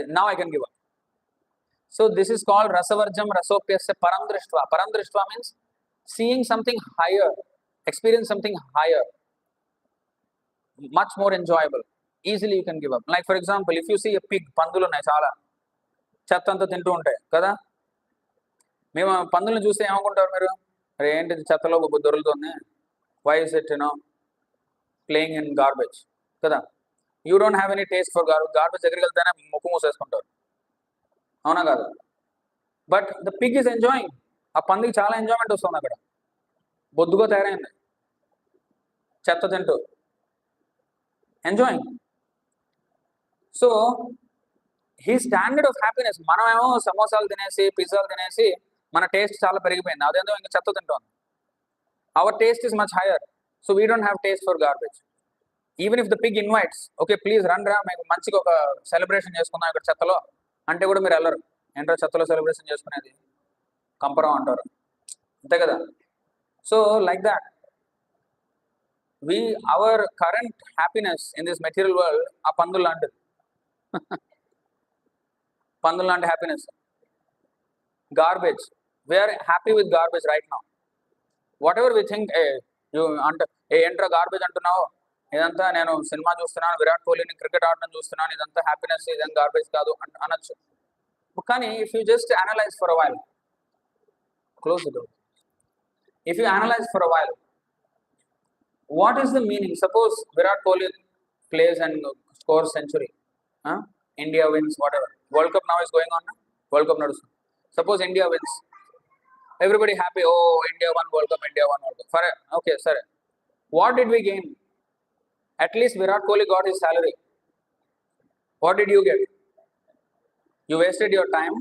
now I can give up. So this is called rasavarjam rasopyasya param drishtva. Param drishtva means seeing something higher, experience something higher, much more enjoyable. Easily you can give up. Like for example, if you see a pig, పందులు ఉన్నాయి చాలా చెత్త అంతా తింటూ ఉంటాయి కదా. మేము పందులను చూస్తే ఏమనుకుంటారు మీరు? అరే ఏంటి చెత్తలో దొరుకుతుంది, why is it playing in garbage కదా. You don't have any taste for garbage దగ్గరికి వెళ్తేనే ముక్కు మూసేసుకుంటారు, అవునా కాదు? But the Pig is enjoying. ఆ పందికి చాలా ఎంజాయ్మెంట్ వస్తుంది అక్కడ, బొద్దుగా తయారైంది చెత్త తింటూ, enjoying. So he standard of happiness. మనమేమో సమోసాలు తినేసి పిజ్జాలు తినేసి మన టేస్ట్ చాలా పెరిగిపోయింది, అదేందో ఇంకా చెత్త తింటోంది. Our taste is much higher, so we don't have taste for garbage. Even if the pig invites, okay please run రా, మీకు మంచిగా ఒక సెలబ్రేషన్ చేసుకుందాం ఇక్కడ చెత్తలో అంటే కూడా మీరు వెళ్ళరు. ఏంటో చెత్తలో సెలబ్రేషన్ చేసుకునేది, కంపరం అంటారు, అంతే కదా. So like that our current happiness in this material world ఆ పందులు లాంటిది. పందులు లాంటి happiness. Garbage, we are happy with garbage right now. Whatever we think, ఏంట్రా గార్బేజ్ అంటున్నావు, ఇదంతా నేను సినిమా చూస్తున్నాను, విరాట్ కోహ్లీని క్రికెట్ ఆడడం చూస్తున్నాను, ఇదంతా హ్యాపీనెస్, ఇదేం గార్బేజ్ కాదు అనొచ్చు. కానీ if you just analyse for a while, close the door, if you analyse for a while, what is the meaning? Suppose Virat Kohli plays and scores century, India wins, whatever, World Cup now is going on, World Cup nadustundi. Suppose India wins, everybody happy, oh India won World Cup, okay sir, what did we gain? At least Virat Kohli got his salary. What did you get? You wasted your time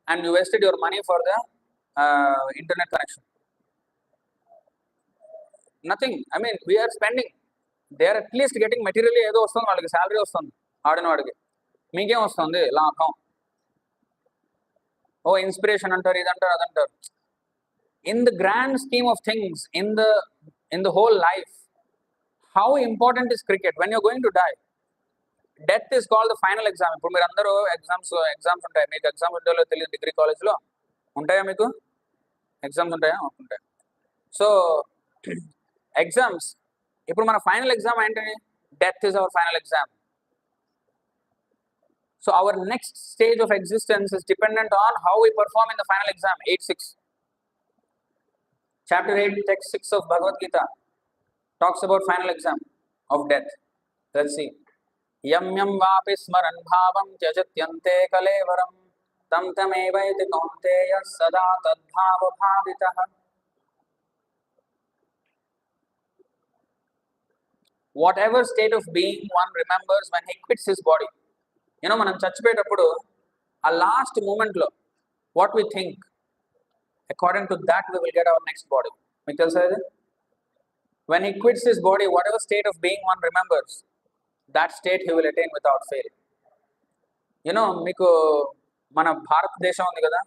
and you wasted your money for the internet connection. Nothing. I mean, we are spending. They are at least getting materially ఏదో వస్తుంది, వాళ్ళకి salary వస్తుంది, ఆడిన వాడికి. మీకేం వస్తుంది? లాభం. Oh inspiration అంటారు, ఇదంటారు, అదంటారు. In the grand scheme of things, in the whole life, how important is cricket when you're going to die? Death is called the final exam. ఇప్పుడు మీరు అందరూ ఎగ్జామ్స్ ఉంటాయి, మీకు ఎగ్జామ్స్ ఉంటాయో తెలియదు, డిగ్రీ కాలేజ్లో ఉంటాయా మీకు ఎగ్జామ్స్? ఉంటాయా? ఉంటాయి. సో ఎగ్జామ్స్, ఇప్పుడు మన ఫైనల్ ఎగ్జామ్ ఏంటని? Death is our final exam. So our next stage of existence is dependent on how we perform in the final exam. 8.6 chapter 8 text 6 of Bhagavad Gita talks about final exam of death. Let's see. Yam yam vapi smaran bhavam tyajatyante kalevaram tam tamevaiti kaunteya sada tadbhava bhavitah. Whatever state of being one remembers when he quits his body. మనం చచ్చిపోయేటప్పుడు ఆ last మూమెంట్లో what we think, according to that we will get our next body. మీకు తెలుసా ఇది? when he quits his body, whatever state of being one remembers, that state he will attain without fail. మీకు మన భారతదేశం ఉంది కదా,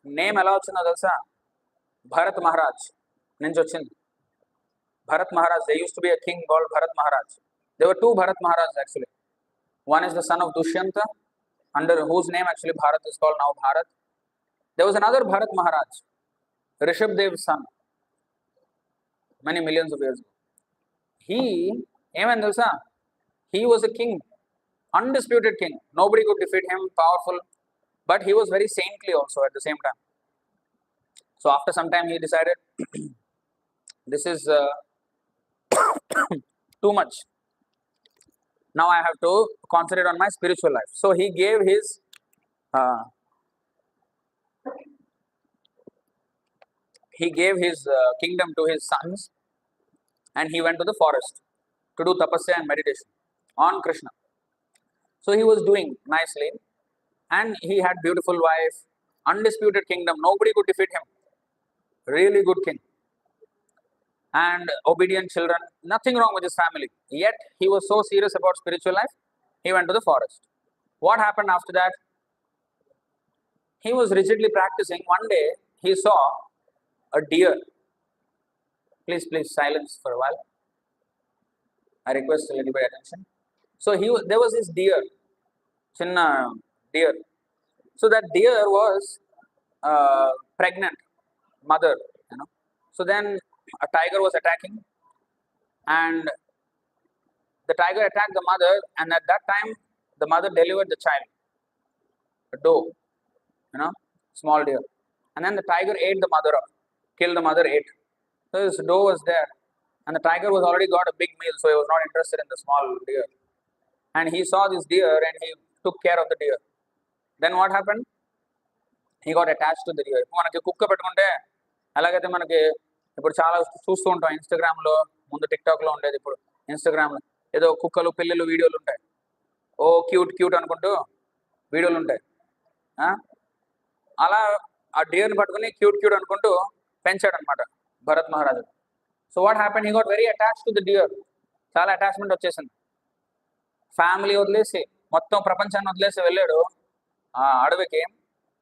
name ఎలా వచ్చిందో తెలుసా? భరత్ మహారాజ్ నుంచి వచ్చింది. Bharat Maharaj, there used to be a king called Bharat Maharaj. There were two Bharat Maharaj actually. One is the son of Dushyanta, under whose name actually Bharat is called now Bharat. There was another Bharat Maharaj, Rishabdev's son, many millions of years ago. He was a king, undisputed king. Nobody could defeat him, powerful, but he was very saintly also at the same time. So after some time he decided, this is too much. Now I have to concentrate on my spiritual life. So he gave his he gave his kingdom to his sons, and he went to the forest to do tapasya and meditation on Krishna. So he was doing nicely, and he had beautiful wife, undisputed kingdom, nobody could defeat him. Really good king. And obedient children, nothing wrong with his family. Yet he was so serious about spiritual life, he went to the forest. What happened after that? He was rigidly practicing. One day he saw a deer. Please silence for a while. I request a little bit attention. So there was this deer, chinna deer. So that deer was pregnant mother, So then a tiger was attacking, and the tiger attacked the mother, and at that time the mother delivered the child, a doe, small deer. And then the tiger ate the mother up, killed the mother, ate. So this doe was there, and the tiger was already got a big meal, so he was not interested in the small deer. And he saw this deer and he took care of the deer. Then what happened? He got attached to the deer. మనకి కుక్క పెట్టుకుంటే అలాగైతే మనకి ఇప్పుడు చాలా చూస్తూ ఉంటాం ఇన్స్టాగ్రామ్లో, ముందు టిక్టాక్లో ఉండేది, ఇప్పుడు ఇన్స్టాగ్రామ్లో ఏదో కుక్కలు పిల్లలు వీడియోలు ఉంటాయి. ఓ క్యూట్ అనుకుంటూ వీడియోలు ఉంటాయి. అలా ఆ డియర్ని పట్టుకుని క్యూట్ అనుకుంటూ పెంచాడు అనమాట భరత్ మహారాజు. So what happen, he got very attached to the dear. చాలా అటాచ్మెంట్ వచ్చేసింది. ఫ్యామిలీ వదిలేసి, మొత్తం ప్రపంచాన్ని వదిలేసి వెళ్ళాడు ఆ అడవికి.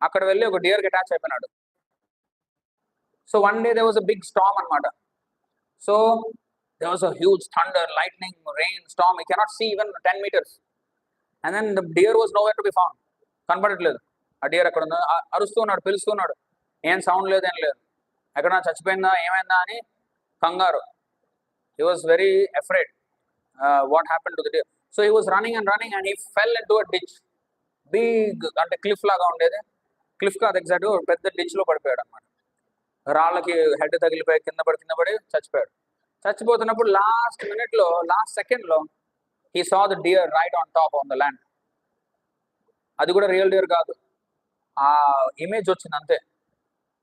అక్కడ వెళ్ళి ఒక డియర్కి అటాచ్ అయిపోయినాడు. So one day there was a big storm అనమాట. So there was a huge thunder, lightning, rain, storm. He cannot see even 10 meters. And then the deer was nowhere to be found. కనపడట్లేదు. ఆ dear అక్కడ ఉంది, అరుస్తూ ఉన్నాడు, పిలుస్తున్నాడు, ఏం sound లేదు, ఏం లేదు. ఎక్కడ చచ్చిపోయిందా, ఏమైందా అని కంగారు. He was very afraid what happened to the deer. So he was running and he fell into a ditch. Big, అంటే క్లిఫ్ లాగా ఉండేది. క్లిఫ్ కాదు, ఎగ్జాక్ట్గా పెద్ద డిచ్లో పడిపోయాడు అనమాట. రాళ్ళకి హెడ్ తగిలిపోయి కింద పడి చచ్చిపోయాడు. చచ్చిపోతున్నప్పుడు లాస్ట్ మినిట్లో, లాస్ట్ సెకండ్లో he saw the deer right on top on the land. అది కూడా రియల్ డియర్ కాదు, ఆ ఇమేజ్ వచ్చింది అంతే.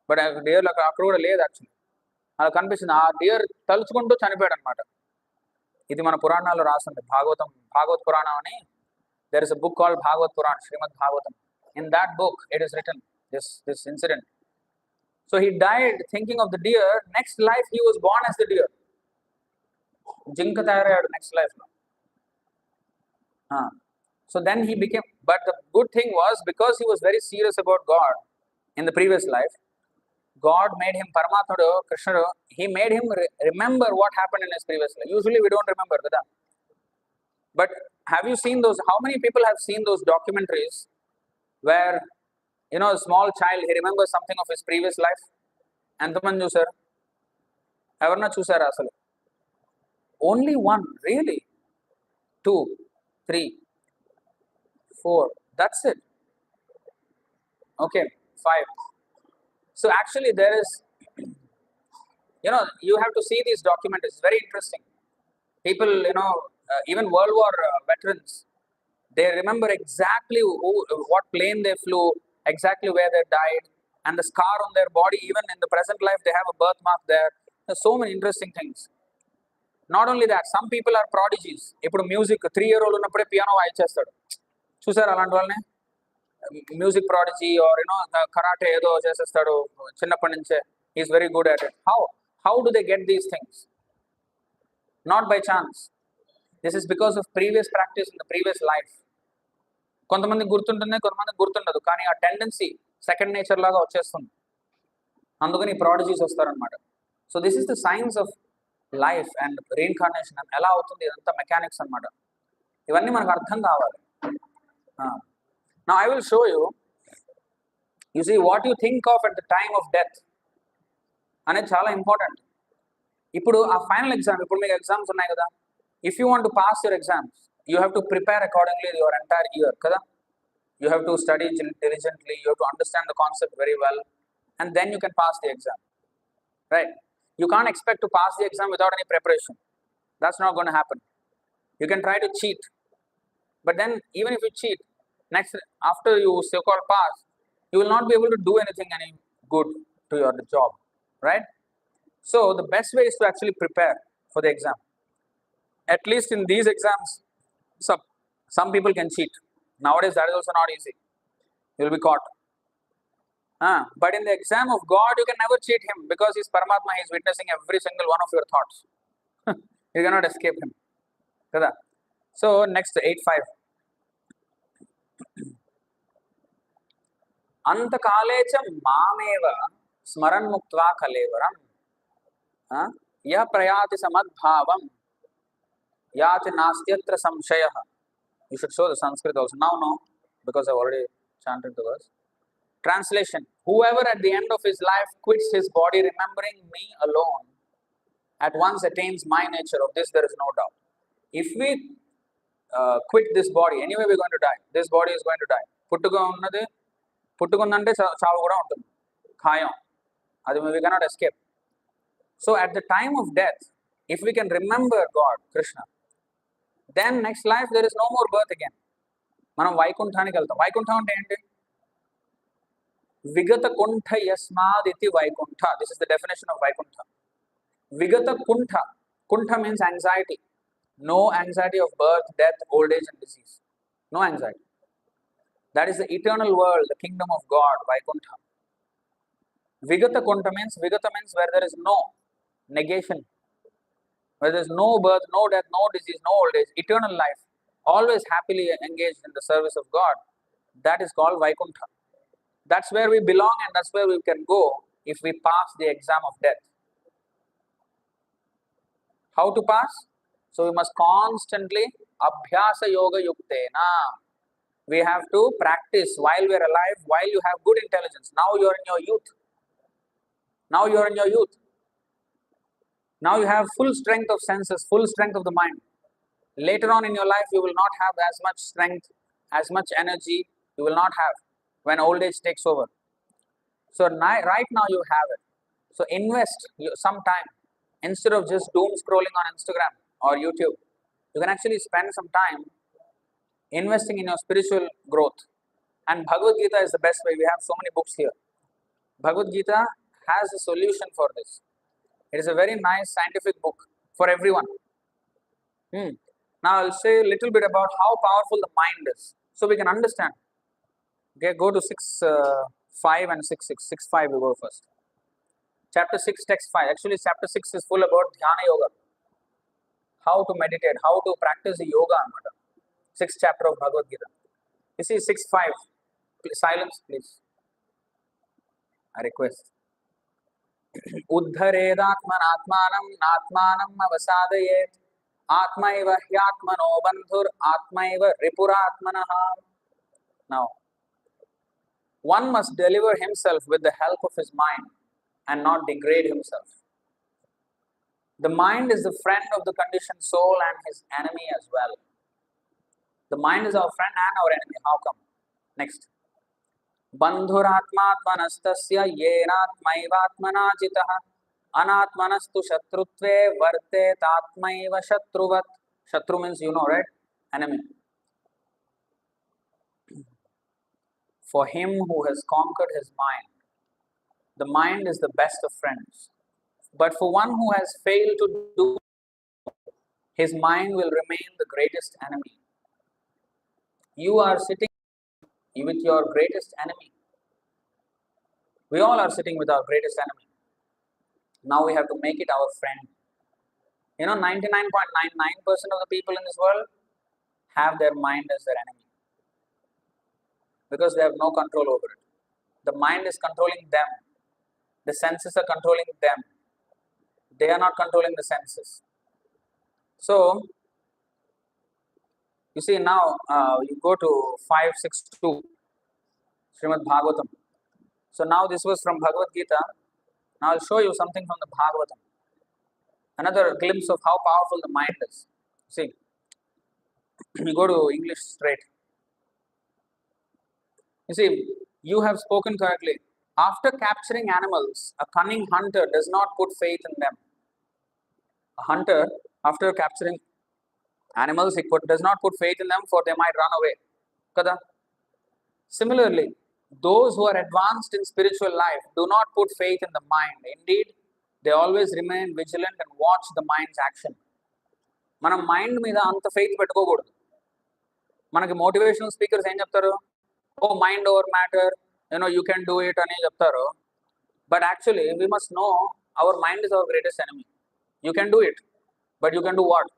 బట్ ఆ డియర్ అక్కడ కూడా లేదు యాక్చువల్లీ, అలా కనిపిస్తుంది. ఆ డియర్ తలుచుకుంటూ చనిపోయాడు అనమాట. ఇది మన పురాణాల్లో రాస్తుంది, భాగవత్ పురాణం అని. there is a book called Bhagavad Puran, Srimad Bhagavatam. In that book it is written this incident. So he died thinking of the deer. Next life he was born as the deer. జింక తయారయ్యాడు next life లో. So then he became, but the good thing was, because he was very serious about God in the previous life, God made him, Paramatma, Krishna, he made him remember what happened in his previous life. Usually we don't remember, kada? But have you seen those, how many people have seen those documentaries where, a small child, he remembers something of his previous life? ఎంతమంది చూసారు? ఎవరన్నా చూసారా అసలు? Only one, really? 2, 3, 4, that's it. Okay, 5. So actually there is, you have to see these documentaries. It's very interesting. People, even World War veterans, they remember exactly what plane they flew, exactly where they died, and the scar on their body. Even in the present life, they have a birthmark there. There's so many interesting things. Not only that, some people are prodigies. ఇప్పుడు music 3-year-old ఉన్నప్పుడే piano వాయించేస్తాడు. చూసారు అలాంటి వాళ్ళని? Music prodigy, are karate ఏదో చేసేస్తాడు చిన్నప్పటి నుంచే. Is very good at it. How do they get these things? Not by chance. This is because of previous practice in the previous life. కొంతమందికి గుర్తుంటుంది, కొంతమందికి గుర్తుండదు, కానీ ఆ టెండెన్సీ సెకండ్ నేచర్ లాగా వచ్చేస్తుంది. అందుకని ప్రాడిజీస్ వస్తారనమాట. So this is the science of life and reincarnation. ఎలా అవుతుంది ఇదంతా మెకానిక్స్ అనమాట. ఇవన్నీ మనకు అర్థం కావాలి. Now I will show you. You see, what you think of at the time of death అనేది చాలా ఇంపార్టెంట్. ఇప్పుడు ఆ ఫైనల్ ఎగ్జామ్, ఇప్పుడు మీకు ఎగ్జామ్స్ ఉన్నాయి కదా. If you want to pass your exams, you have to prepare accordingly your entire year కదా. You have to study diligently, you have to understand the concept very well, and then you can pass the exam, right? You can't expect to pass the exam without any preparation. That's not going to happen. You can try to cheat, but then even if you cheat, after you so-called pass, you will not be able to do anything any good to your job. right? So the best way is to actually prepare for the exam. At least in these exams, some people can cheat. Nowadays, that is also not easy. You will be caught. But in the exam of God, you can never cheat him because he's Paramatma. He's witnessing every single one of your thoughts. You cannot escape him. Kada? So next 8.5. Antakale cha mameva smaran muktva kalevaram ya prayati samadbhavam yati nastyatra samshayah. You should show the Sanskrit also. Now, no, because I've already chanted the verse. Translation: whoever at the end of his life quits his body, remembering me alone, at once attains my nature. Of this there is no doubt. If we quit this body, anyway we're going to die. This body is going to die. Puttukunnante chavu kuda untundi. Khayam. Adi we cannot escape. So at the time of death, if we can remember God, Krishna, then next life there is no more birth again. మనం వైకుంఠానికి వెళ్తాం. వైకుంఠం అంటే ఏంటి? Vigata kuntha yasmaditi vaikuntha. This is the definition of vaikuntha. Vigata kuntha. Kuntha means anxiety. No anxiety of birth, death, old age and disease. No anxiety. That is the eternal world, the kingdom of God, vaikuntha. Vigata kuntha means where there is no negation, where there is no birth, no death, no disease, no old age, eternal life, always happily engaged in the service of God. That is called vaikuntha. That's where we belong and that's where we can go if we pass the exam of death. How to pass? So we must constantly abhyasa yoga yuktena. We have to practice while we are alive, while you have good intelligence. Now you are in your youth. Now you are in your youth. Now you have full strength of senses, full strength of the mind. Later on in your life, you will not have as much strength, as much energy. You will not have when old age takes over. So right now you have it. So invest some time. Instead of just doom scrolling on Instagram or YouTube, you can actually spend some time investing in your spiritual growth. And Bhagavad Gita is the best way. We have so many books here. Bhagavad Gita has a solution for this. It is a very nice scientific book for everyone. Now I'll say a little bit about how powerful the mind is, so we can understand. Okay, go to 6.5 and 6.6. 6.5 we go first. Chapter 6, text 5. Actually, chapter 6 is full about dhyana yoga. How to meditate, how to practice the yoga. 6th chapter of Bhagavad Gita. You see 6.5. Silence, please. I request. Uddharedatmanatmanam natmanam avasadayet atmaiva hyatmano bandhur atmaiva ripuratmanaha. Now, one must deliver himself with the help of his mind and not degrade himself. The mind is the friend of the conditioned soul and his enemy as well. The mind is our friend and our enemy. How come? Next. Bandhuratmatmanastasya yenatmaivatmana jitah anatmanastu shatrutve varte tatmaiva shatruvat. Shatru means you know, right? Enemy. For him who has conquered his mind, the mind is the best of friends. But for one who has failed to do, his mind will remain the greatest enemy. You are sitting with your greatest enemy. We all are sitting with our greatest enemy. Now we have to make it our friend. 99.99% of the people in this world have their mind as their enemy because they have no control over it. The mind is controlling them. The senses are controlling them. They are not controlling the senses. So, you see now, you go to 5.6.2, Srimad Bhagavatam. So now this was from Bhagavad Gita. Now I'll show you something from the Bhagavatam. Another glimpse of how powerful the mind is. See, you go to English straight. You see, you have spoken correctly. After capturing animals, a cunning hunter does not put faith in them. A hunter, after capturing animals, does not put faith in them, for they might run away. Kada? Similarly, those who are advanced in spiritual life do not put faith in the mind. Indeed, they always remain vigilant and watch the mind's action. మనం mind మీద అంత faith పెట్టుకోకూడదు. మనకి motivational speakers ఏం చెప్తారు? Oh mind over matter, you can do it అని చెప్తారు. But actually we must know our mind is our greatest enemy. You can do it, but you can do what?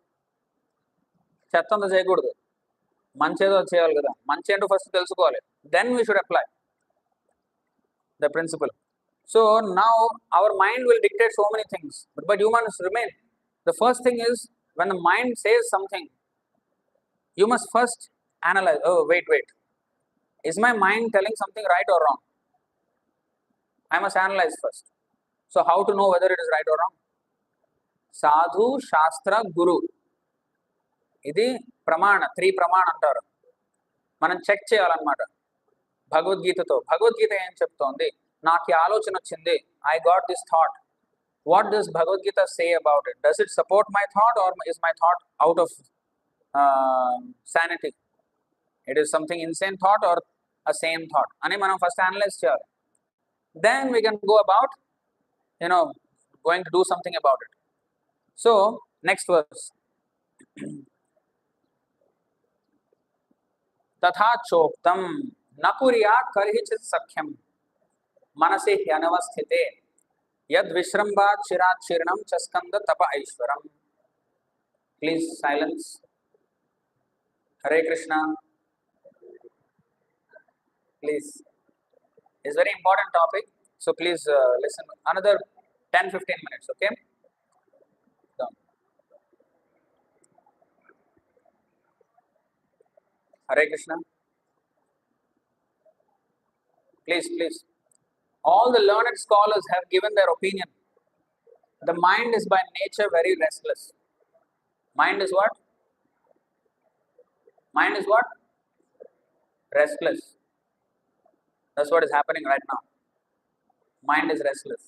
చెత్త అంతా చేయకూడదు, మంచి ఏదో చేయాలి కదా. మంచి ఏంటో ఫస్ట్ తెలుసుకోవాలి, then we should apply the principle. So now our mind will dictate so many things, but you must remain. The first thing is, when the mind says something, you must first analyze. Oh, wait, is my mind telling something right or wrong? I must analyze first. So how to know whether it is right or wrong? Sadhu, Shastra, Guru. ఇది ప్రమాణ, 3 ప్రమాణ అంటారు. మనం check చేయాలన్నమాట భగవద్గీతతో. భగవద్గీత ఏం చెప్తోంది? నాకు ఈ ఆలోచన వచ్చింది, I got this thought. What does Bhagavad Gita say about it? Does it support my thought or is my thought out of sanity? It is something insane thought or a same thought అని మనం first analyse చేయాలి. Then we can go about going to do something about it. So next verse, తథా చోక్తం నకుర్యా కర్హిచిత్ సఖ్యం మనసి హ్యనవస్థితే యద్ విశ్రంభాత్ చిరాత్ చీర్ణం చస్కంద తప ఐశ్వరం. Please silence. Hare Krishna. Please. It's very important topic, so please listen another 10-15 minutes, okay? Hare Krishna. Please. All the learned scholars have given their opinion. The mind is by nature very restless. Mind is what? Mind is what? Restless. That's what is happening right now. Mind is restless.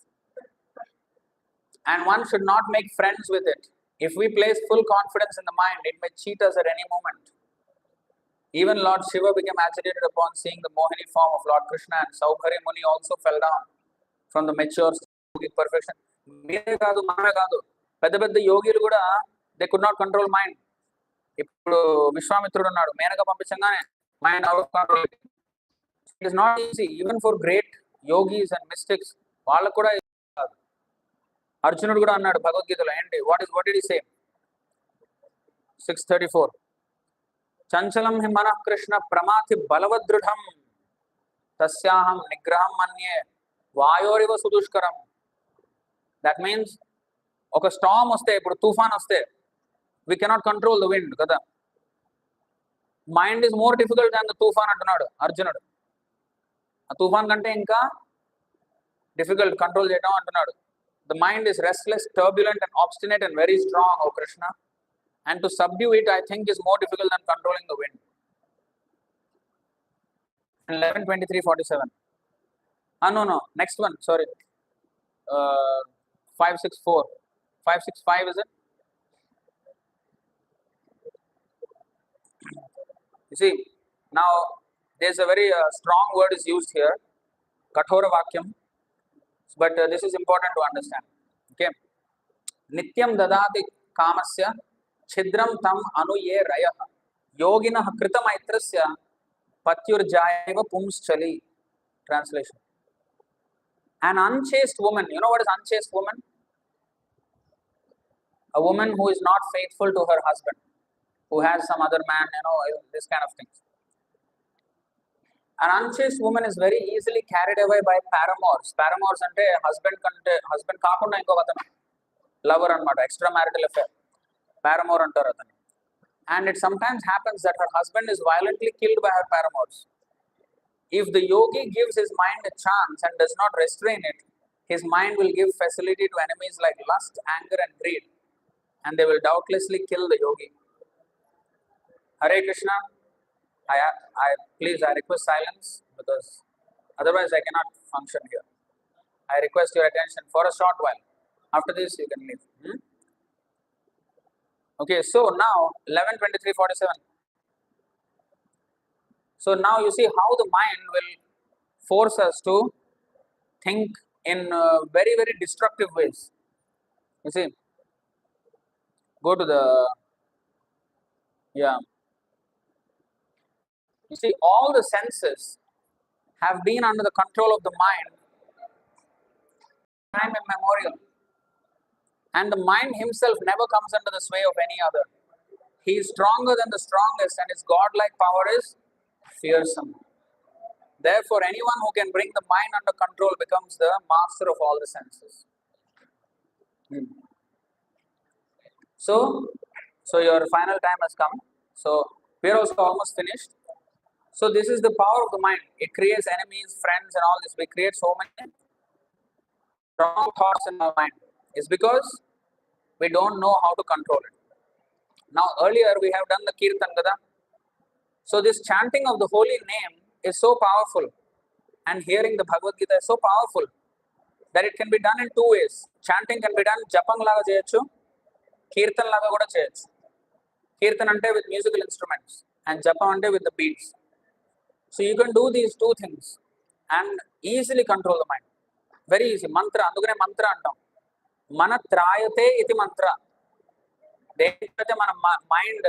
And one should not make friends with it. If we place full confidence in the mind, it may cheat us at any moment. Even Lord Shiva became agitated upon seeing the Mohini form of Lord Krishna, and Saubhari Muni also fell down from the mature yogic perfection. మీరే కాదు, మనమే కాదు, పెద్ద పెద్ద యోగిలు కూడా they could not control mind. ఇప్పుడు విశ్వామిత్రుడు ఉన్నాడు, మేనక పంపించగానే mind out of control. It is not easy even for great yogis and mystics. వాళ్ళకు కూడా కాదు. అర్జునుడు కూడా అన్నాడు భగవద్గీతలో, ఏంటి వాట్ డిడ్ హి సే? 6:34 చంచలం హి మనః కృష్ణ ప్రమాథి బలవదృఢం తస్యాహం నిగ్రహం మన్యే వాయోరివ సుదుష్కరం. దట్ మీన్స్ ఒక స్టామ్ వస్తే, ఇప్పుడు తుఫాన్ వస్తే we cannot control the wind కదా. Mind is more difficult than the తుఫాన్ అంటున్నాడు అర్జునుడు. ఆ తుఫాన్ కంటే ఇంకా డిఫికల్ట్ కంట్రోల్ చేయడం అంటున్నాడు. The mind is restless, turbulent and obstinate and very strong, O Krishna. And to subdue it, I think, is more difficult than controlling the wind. 11:23:47. No. Next one. Sorry. 564. 565 is it? You see, now there's a very strong word is used here, kathora vakyam. But this is important to understand. Okay. Nityam dadati kamasya छिद्रम तम अनुये रयः योगिनः कृतमैत्रस्य पत्युर्जायैव पुंश्चली. Translation: an unchaste woman, you know what is unchaste woman? A woman who is not faithful to her husband, who has some other man, this kind of things. An unchaste woman is very easily carried away by paramours. Paramours ante husband kaakunda inkoka atanu lover anamata, extramarital affair. Paramour antaru atani. And it sometimes happens that her husband is violently killed by her paramours. If the yogi gives his mind a chance and does not restrain it, his mind will give facility to enemies like lust, anger and greed, and they will doubtlessly kill the yogi. Hare Krishna. I request silence, because otherwise I cannot function here. I request your attention for a short while. After this you can leave. Okay, so now 11:23:47. So now you see how the mind will force us to think in very, very destructive ways. You see, go to the, yeah. You see, all the senses have been under the control of the mind time immemorial. And the mind himself never comes under the sway of any other. He is stronger than the strongest, and his godlike power is fearsome. Therefore, anyone who can bring the mind under control becomes the master of all the senses. So your final time has come. So we are also almost finished. So this is the power of the mind. It creates enemies, friends, and all this. We create so many wrong thoughts in our mind. It's because we don't know how to control it. Now earlier we have done the Kirtan Gada. So this chanting of the holy name is so powerful, and hearing the Bhagavad Gita is so powerful that it can be done in two ways. Chanting can be done japang laga cheyachu, kirtan laga kuda cheyachu. Kirtan ante with musical instruments and japam ante with the beats. So you can do these two things and easily control the mind. Very easy. Mantra, andukane mantra antam. Mana trayate iti mantra. దేనికైతే మన mind